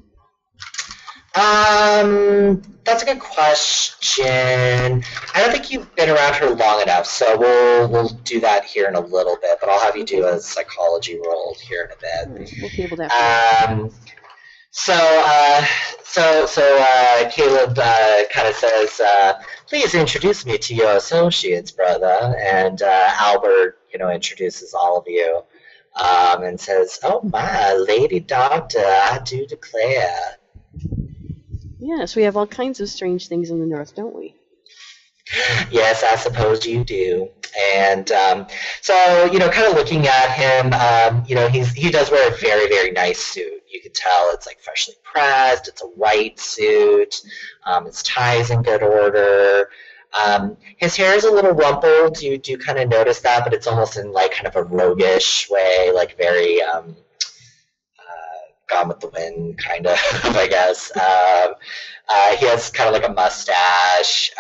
That's a good question. I don't think you've been around her long enough, so we'll do that here in a little bit. But I'll have you do a psychology roll here in a bit. We'll table that. Caleb kind of says, "Please introduce me to your associates, brother." And Albert, introduces all of you, and says, "Oh my, Lady Doctor, I do declare." Yes, we have all kinds of strange things in the north, don't we? Yes, I suppose you do. And kind of looking at him, he does wear a very, very nice suit. You can tell it's like freshly pressed. It's a white suit. His tie's in good order. His hair is a little rumpled. You do kind of notice that, but it's almost in like kind of a roguish way, like very Gone with the Wind, kind of, I guess. He has kind of like a mustache,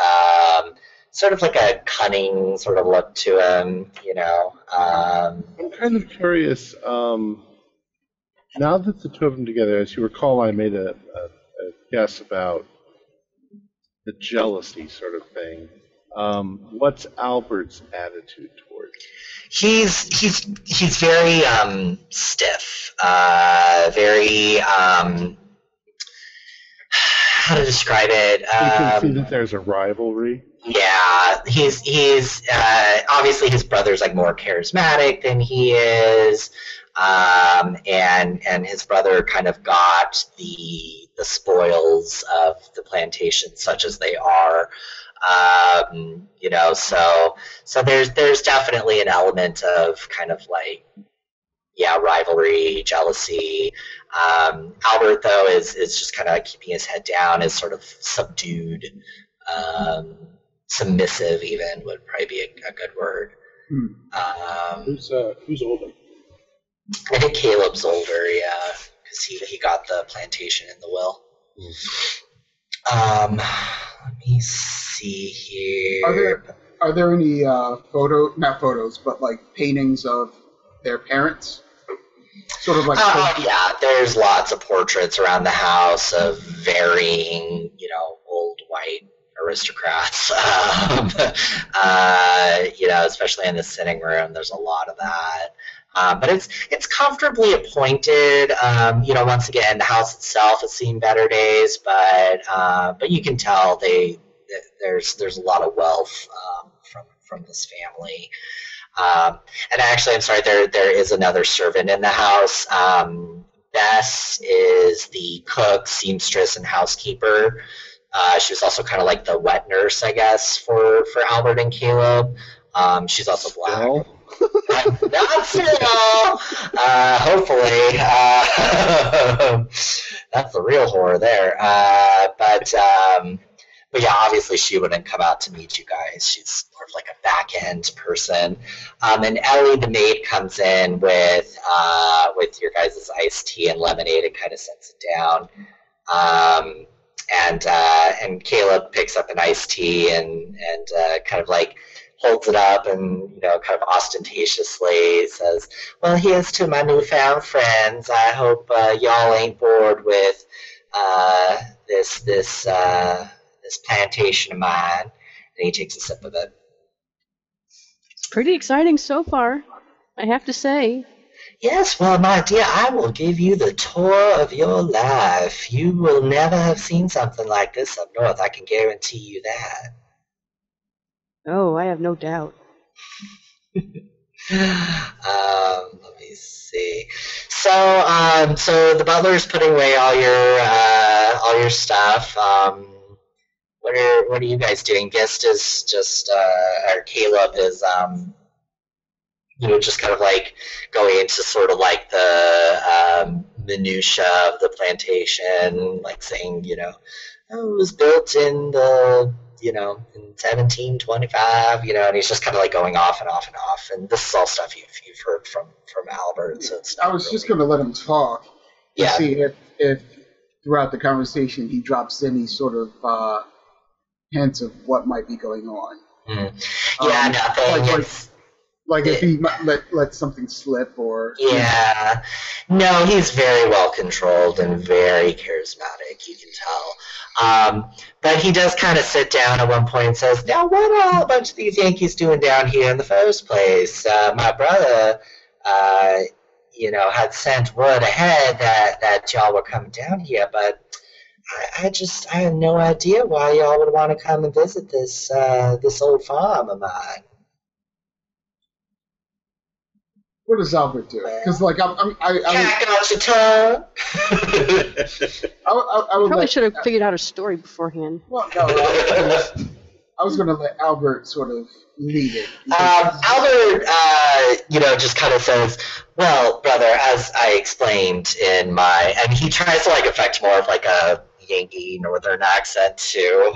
sort of like a cunning sort of look to him, I'm kind of curious. Now that the two of them together, as you recall, I made a guess about the jealousy sort of thing. What's Albert's attitude towards it? He's very stiff, very how to describe it? You can see that there's a rivalry. Yeah, he's obviously his brother's like more charismatic than he is, and his brother kind of got the spoils of the plantation, such as they are. So there's definitely an element of kind of like, rivalry, jealousy. Albert, though, is just kind of keeping his head down, is sort of subdued, submissive even would probably be a good word. Who's older? I think Caleb's older, yeah, because he got the plantation in the will. Let me see here. Are there any not photos, but like paintings of their parents? Sort of like. Yeah, there's lots of portraits around the house of varying, old white aristocrats. Especially in the sitting room, there's a lot of that. But it's comfortably appointed. Once again, the house itself has seen better days, but you can tell there's a lot of wealth from this family. And actually, I'm sorry, there is another servant in the house. Bess is the cook, seamstress, and housekeeper. She was also kind of like the wet nurse, I guess, for Albert and Caleb. She's also black. Not still. Hopefully. That's the real horror there. But yeah, obviously she wouldn't come out to meet you guys. She's more of like a back-end person. And Ellie, the maid, comes in with your guys' iced tea and lemonade and kind of sets it down. And Caleb picks up an iced tea and kind of like holds it up and, kind of ostentatiously says, "Well, here's to my newfound friends. I hope y'all ain't bored with this plantation of mine." And he takes a sip of it. It's pretty exciting so far, I have to say. "Yes, well, my dear, I will give you the tour of your life. You will never have seen something like this up north. I can guarantee you that." Oh, I have no doubt. Let me see. So the butler's putting away all your stuff. What are you guys doing? Gist is just, or Caleb is, just kind of like going into sort of like the minutia of the plantation, like saying, it was built in the, in 1725, and he's just kind of like going off and off and off. And this is all stuff you've heard from Albert. So it's I was just going to let him talk to see if throughout the conversation he drops any sort of hints of what might be going on. Yeah, nothing. Like if he let something slip or... Yeah. No, he's very well controlled and very charismatic, you can tell. But he does kind of sit down at one point and says, now what are a bunch of these Yankees doing down here in the first place? My brother, had sent word ahead that y'all were coming down here, but I had no idea why y'all would want to come and visit this old farm of mine. What does Albert do? Because I out your tongue. I would Probably should have figured out a story beforehand. Well, no, I was going to let Albert sort of lead it. Albert, just kind of says, well, brother, as I explained and he tries to affect more of a Yankee Northern accent too,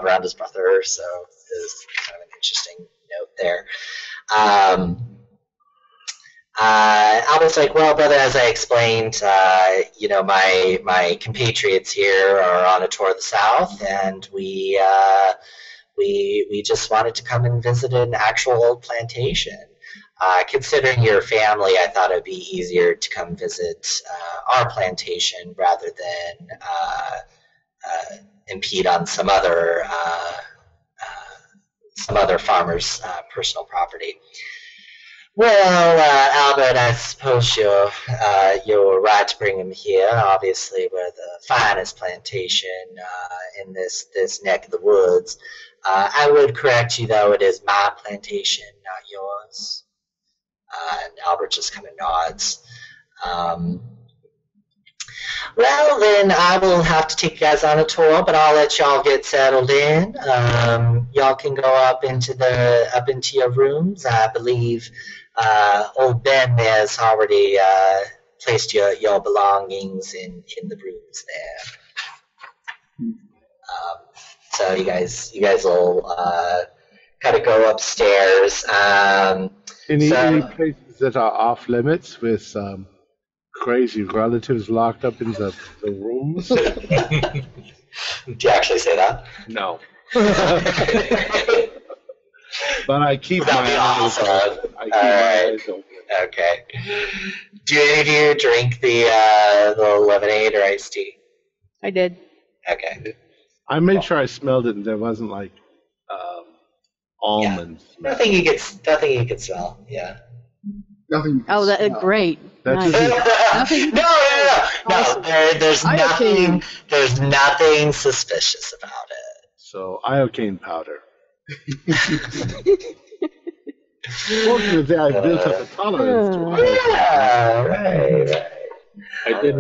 around his brother, so there's kind of an interesting note there. Albert's like, well, brother, as I explained, my compatriots here are on a tour of the South, and we just wanted to come and visit an actual old plantation. Considering your family, I thought it'd be easier to come visit our plantation rather than impede on some other farmer's personal property. Well, Albert, I suppose you're right to bring him here. Obviously, we're the finest plantation in this neck of the woods. I would correct you, though, it is my plantation, not yours. And Albert just kind of nods. Well, then I will have to take you guys on a tour, but I'll let y'all get settled in. Y'all can go up into your rooms. I believe old Ben there's already placed your belongings in the rooms there. So you guys will kind of go upstairs. Any places that are off limits with crazy relatives locked up in the rooms? Do you actually say that? No. But I keep my eyes open. Eyes open. Okay. Do any of you drink the lemonade or iced tea? I did. Okay. I made sure I smelled it and there wasn't almonds. Yeah. Nothing you could smell. Yeah. Nothing. Oh, great. That's Nothing. No. Awesome. There's nothing. There's nothing suspicious about it. So iocane powder. Fortunately, I built up a tolerance to iocane. Yeah, right. I did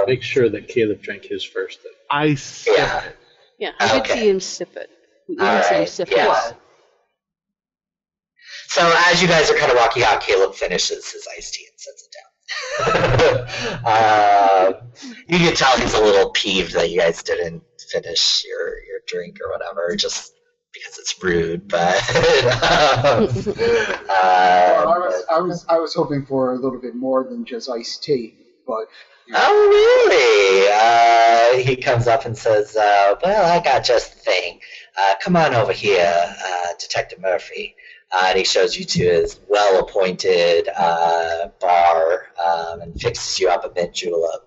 make sure that Caleb drank his first. I sip it. Yeah, I did see him sip it. We All didn't see him right, sip yeah. it. So as you guys are kind of walking out, Caleb finishes his iced tea and sets it down. You can tell he's a little peeved that you guys didn't finish your drink or whatever, just because it's rude. But I was hoping for a little bit more than just iced tea, but. Oh, really? He comes up and says, well, I got just the thing. Come on over here, Detective Murphy. And he shows you to his well-appointed bar and fixes you up a mint julep.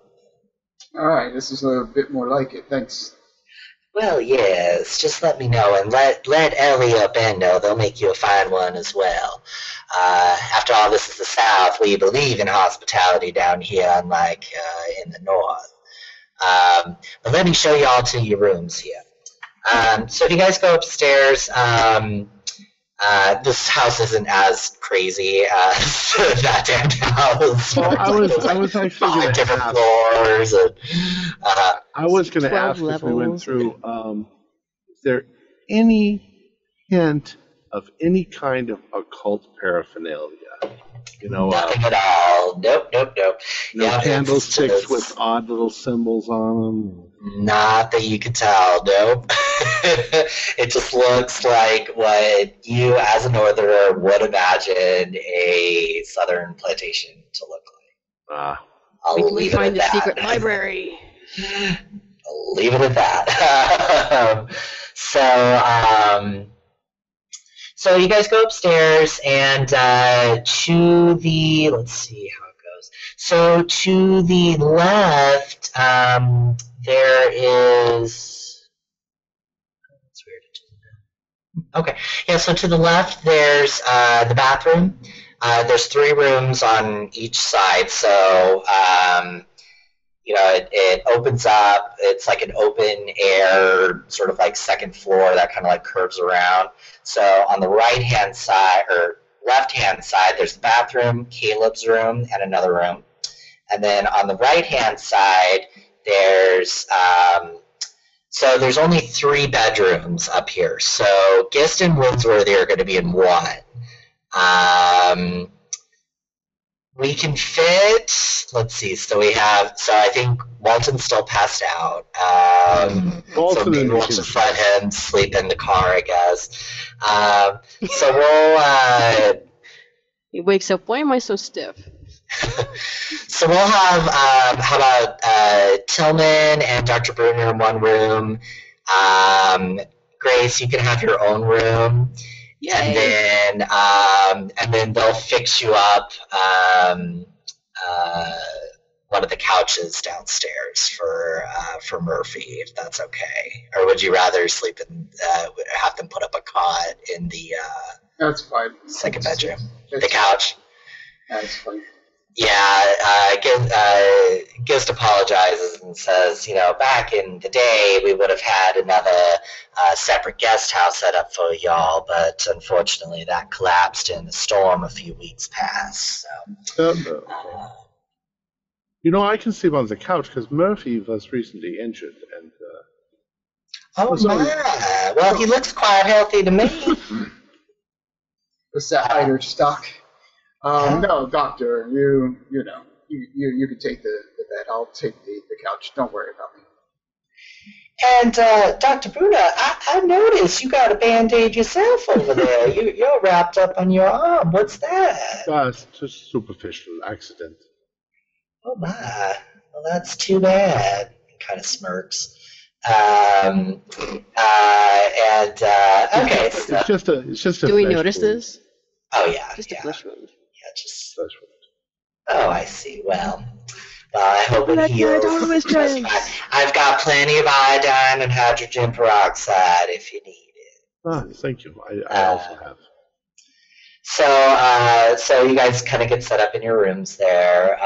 All right, this is a bit more like it. Thanks. Well, yes, just let me know, and let Ellie or Ben know. They'll make you a fine one as well. After all, this is the South. We believe in hospitality down here, unlike in the North. But let me show you all to your rooms here. So if you guys go upstairs, this house isn't as crazy as that damn house. Well, I was actually 5 different ask, floors. And, I was going to ask if we went through, is there any hint of any kind of occult paraphernalia? Nothing at all. Nope. No candlesticks with odd little symbols on them? Not that you could tell, nope. It just looks like what you, as a northerner, would imagine a southern plantation to look like. I'll leave it at find the that. secret library. I'll leave it at that. So So you guys go upstairs and to the, let's see how it goes. So to the left, there is, that's weird. Okay, yeah, so to the left there's the bathroom. There's 3 rooms on each side, so it opens up. It's like an open air, sort of like second floor that kind of like curves around. So on the right-hand side, or left-hand side, there's the bathroom, Caleb's room, and another room. And then on the right-hand side, there's so there's only 3 bedrooms up here. So Gist and Winsworthy are going to be in one. We can fit, let's see, so I think Walton's still passed out. So maybe we'll just let him sleep in the car, I guess. So we'll... He wakes up, why am I so stiff? So we'll have, how about Tillman and Dr. Bruner in one room. Grace, you can have your own room. Yay. And then they'll fix you up one of the couches downstairs for Murphy, if that's okay. Or would you rather sleep in have them put up a cot in the That's fine. second bedroom? The couch. That's fine. Yeah, Gist apologizes and says, back in the day we would have had another separate guest house set up for y'all, but unfortunately that collapsed in the storm a few weeks past. So, I can sleep on the couch because Murphy was recently injured, and my! Well, he looks quite healthy to me. What's that hider stock? No, doctor, you can take the bed. I'll take the couch. Don't worry about me. And Dr. Bruner, I noticed you got a Band-Aid yourself over there. You're wrapped up on your arm. What's that? It's just superficial accident. Oh my! Well, that's too bad. He kind of smirks. Okay. So, It's just a. Do we flesh notice wound. this? oh yeah. Just yeah. a flesh wound. Yeah, just. Flesh wound. Oh, I see. Well, I hope it That guy heals. don't always That's change. fine. I've got plenty of iodine and hydrogen peroxide if you need it. Thank you. I also have. So you guys kind of get set up in your rooms there.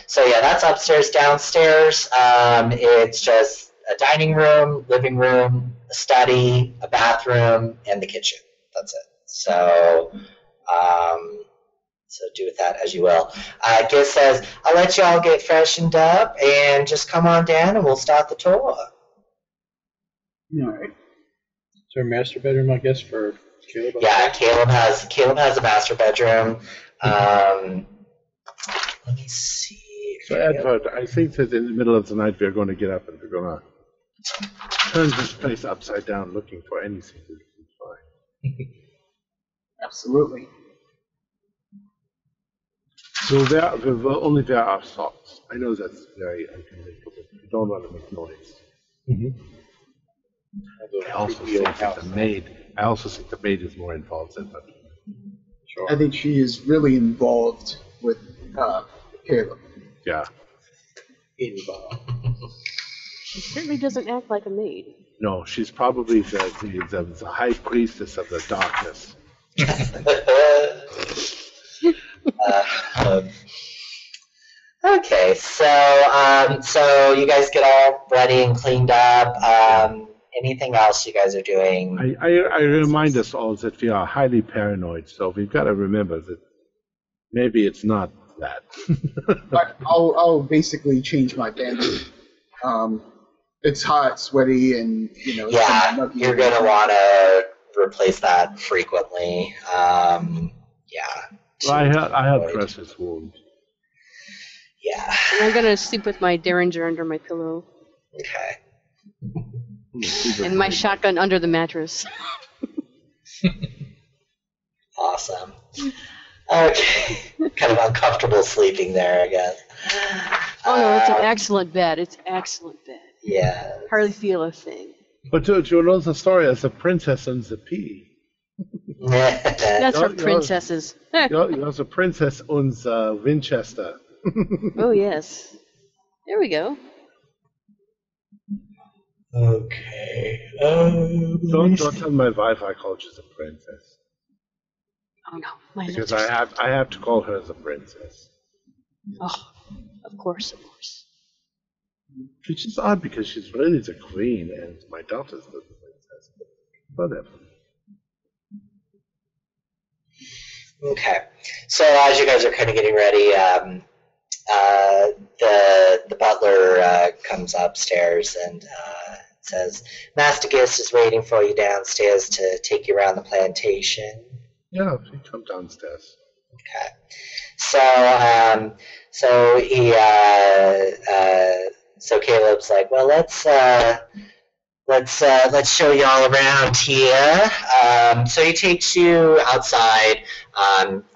So yeah, that's upstairs. Downstairs, it's just a dining room, living room, a study, a bathroom, and the kitchen. That's it. So do with that as you will. Giz says, I'll let you all get freshened up and just come on down and we'll start the tour. All right. Is there a master bedroom, I guess, for Caleb? Yeah, Caleb has a master bedroom. Let me see. So, Edward, I think that in the middle of the night we're going to get up and we're going to turn this place upside down looking for anything we can find. Absolutely. So we will only wear our socks. I know that's very unconventional, but we don't want to make noise. Mm-hmm. I also think the maid is more involved than that. Sure. I think she is really involved with Caleb. Yeah. Involved. She certainly doesn't act like a maid. No, she's probably the high priestess of the darkness. Okay, so you guys get all ready and cleaned up. Anything else you guys are doing? I remind us all that we are highly paranoid, so we've got to remember that maybe it's not that. But I'll basically change my bandage. It's hot, sweaty, and Yeah, you're gonna want to replace that frequently. Yeah. Well, I have Press's wound. Yeah. And I'm gonna sleep with my Derringer under my pillow Okay. and my shotgun under the mattress. Awesome. Okay. Kind of uncomfortable sleeping there, I guess. Oh no, it's an excellent bed. It's excellent bed. Yeah. Hardly feel a thing. But to know the story as the princess and the pea. That's for You're- princesses. You're the princess owns Winchester. Oh, yes. There we go. Okay. Don't tell my wife I called you the princess. Oh, no. My Because lips are I have to call her the princess. Oh, of course, of course. Which is odd because she's really the queen and my daughter's the princess. But whatever. Okay. So as you guys are kind of getting ready, the butler comes upstairs and says, Master Gist is waiting for you downstairs to take you around the plantation. Yeah, she come downstairs. Okay. So Caleb's like, well, let's show you all around here. So he takes you outside.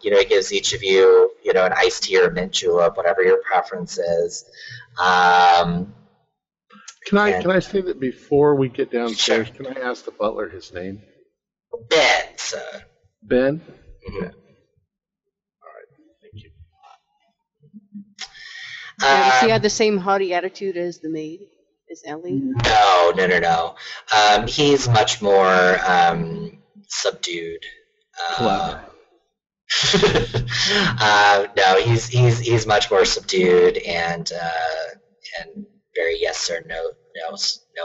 He gives each of you, an iced tea or a mint julep, whatever your preference is. Can I say that before we get downstairs, Sure. can I ask the butler his name? Ben, sir. Ben? Mhm. Okay. All right. Thank you. Does he have the same haughty attitude as the maid, as Ellie? No. He's much more subdued. Clever. No, he's much more subdued and very yes sir, no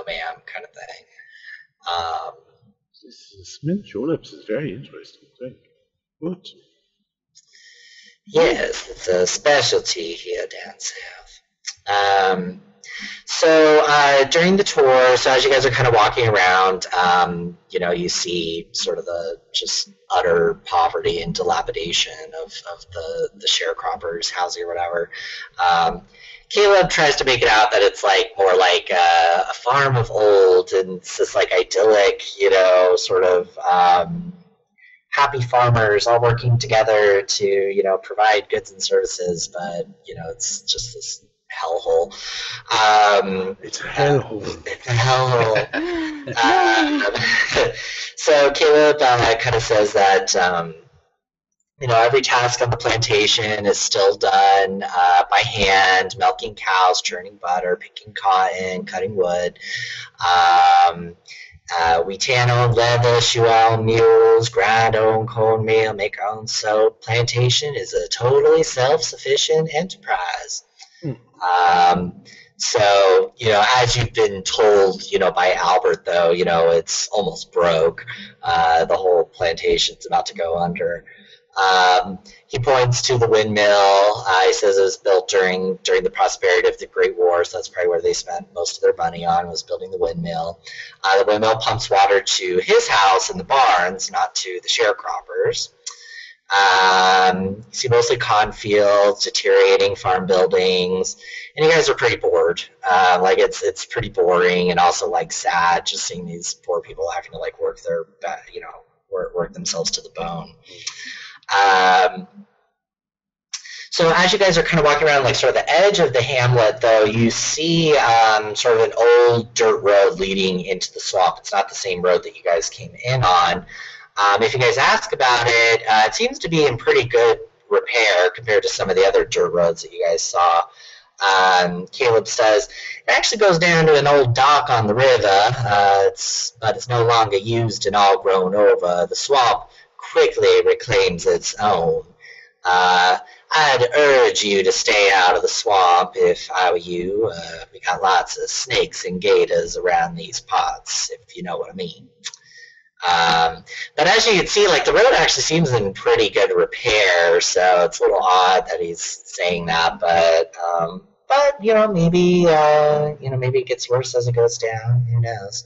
ma'am kind of thing. This mint juleps is very interesting. Good. Yes, it's a specialty here down south. So during the tour, so as you guys are kind of walking around, you see sort of the just utter poverty and dilapidation of the sharecroppers' housing or whatever. Caleb tries to make it out that it's like more like a farm of old, and it's this like idyllic, sort of happy farmers all working together to provide goods and services, but it's just this hellhole. It's a hellhole. It's a hellhole. So Caleb kind of says that every task on the plantation is still done by hand: milking cows, churning butter, picking cotton, cutting wood. We tan our own leather, shoe our own mules, grind our own cornmeal, make our own soap. Plantation is a totally self-sufficient enterprise. So, as you've been told, by Albert, though, it's almost broke. The whole plantation's about to go under. He points to the windmill. He says it was built during the prosperity of the Great War, so that's probably where they spent most of their money on, was building the windmill. The windmill pumps water to his house and the barns, not to the sharecroppers. You see mostly cornfields, deteriorating farm buildings, and you guys are pretty bored. It's pretty boring and also sad, just seeing these poor people having to work their, work themselves to the bone. So as you guys are kind of walking around sort of the edge of the hamlet, though, you see sort of an old dirt road leading into the swamp. It's not the same road that you guys came in on. If you guys ask about it, it seems to be in pretty good repair compared to some of the other dirt roads that you guys saw. Caleb says it actually goes down to an old dock on the river, but it's no longer used and all grown over. The swamp quickly reclaims its own. I'd urge you to stay out of the swamp if I were you. We got lots of snakes and gators around these parts, if you know what I mean. But as you can see, the road actually seems in pretty good repair, so it's a little odd that he's saying that, but maybe maybe it gets worse as it goes down, who knows.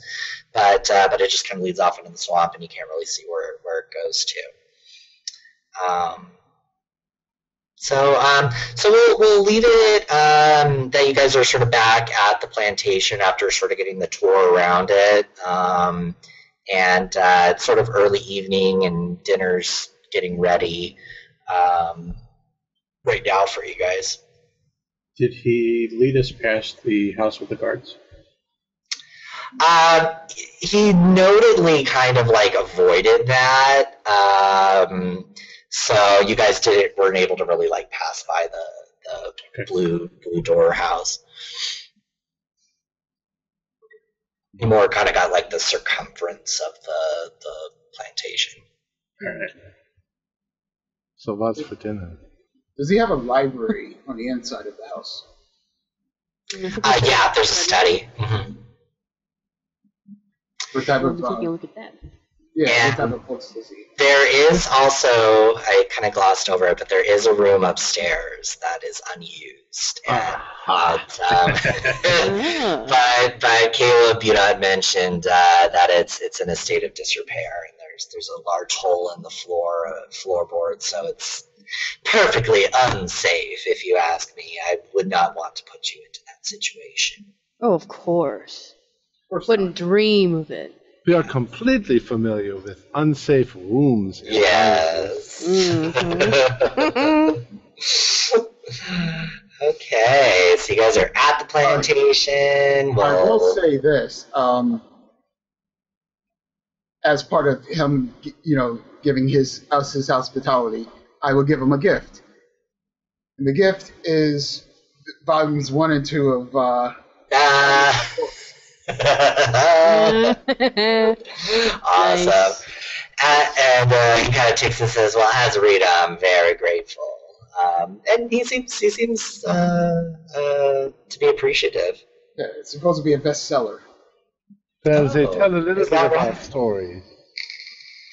But it just kind of leads off into the swamp, and you can't really see where it goes to. So we'll leave it that you guys are sort of back at the plantation after sort of getting the tour around it. And it's sort of early evening, and dinner's getting ready right now for you guys. Did he lead us past the house with the guards? He notedly kind of like avoided that. So you guys weren't able to really like pass by the blue door house. You more kind of got like the circumference of the plantation. All right. So what's for dinner? Does he have a library on the inside of the house? Yeah, there's a study. Mm-hmm. What type of Taking a look at that. yeah? What type of books does he? There is also, I kind of glossed over it, but there is a room upstairs that is unused. And, but Caleb, had mentioned that it's in a state of disrepair, and there's a large hole in the floorboard, so it's perfectly unsafe, if you ask me. I would not want to put you into that situation. Oh, of course. Wouldn't dream of it. We are completely familiar with unsafe rooms. Yes. Mm-hmm. Okay, so you guys are at the plantation. I will say this. As part of him, giving us his hospitality, I will give him a gift. And the gift is volumes 1 and 2 of. Awesome. Nice. And he kind of takes this as well. As a reader, I'm very grateful. And he seems to be appreciative. Yeah, it's supposed to be a bestseller. Does they tell a little bit that about right? stories?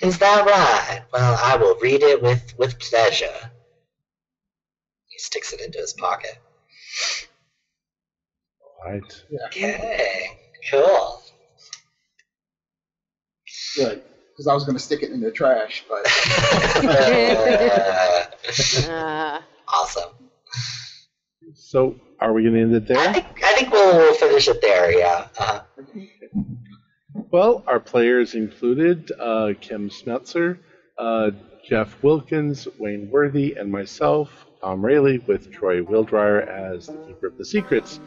Is that right? Well, I will read it with pleasure. He sticks it into his pocket. Right. Yeah. Okay, cool. Good. Because I was going to stick it in the trash, but. Awesome. So, are we going to end it there? I think we'll finish it there. Yeah. Well, our players included Kim Smeltzer, Jeff Wilkins, Wayne Worthy, and myself, Tom Rayleigh, with Troy Wildryer as the Keeper of the Secrets.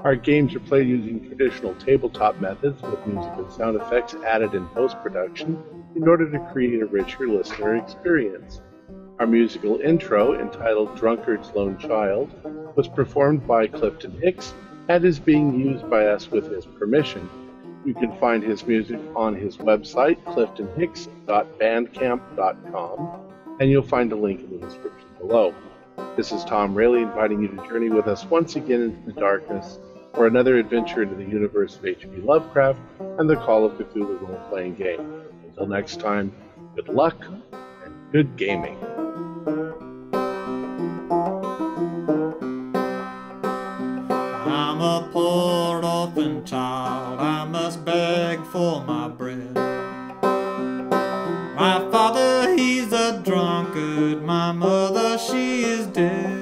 Our games are played using traditional tabletop methods with music and sound effects added in post-production in order to create a richer listener experience. Our musical intro, entitled Drunkard's Lone Child, was performed by Clifton Hicks and is being used by us with his permission. You can find his music on his website, cliftonhicks.bandcamp.com, and you'll find a link in the description below. This is Tom Rayleigh inviting you to journey with us once again into the darkness for another adventure into the universe of H.P. Lovecraft and the Call of Cthulhu role-playing game. Until next time, good luck and good gaming. I'm a poor orphan child, I must beg for my bread. My father, he's a drunkard, my mother, she is dead.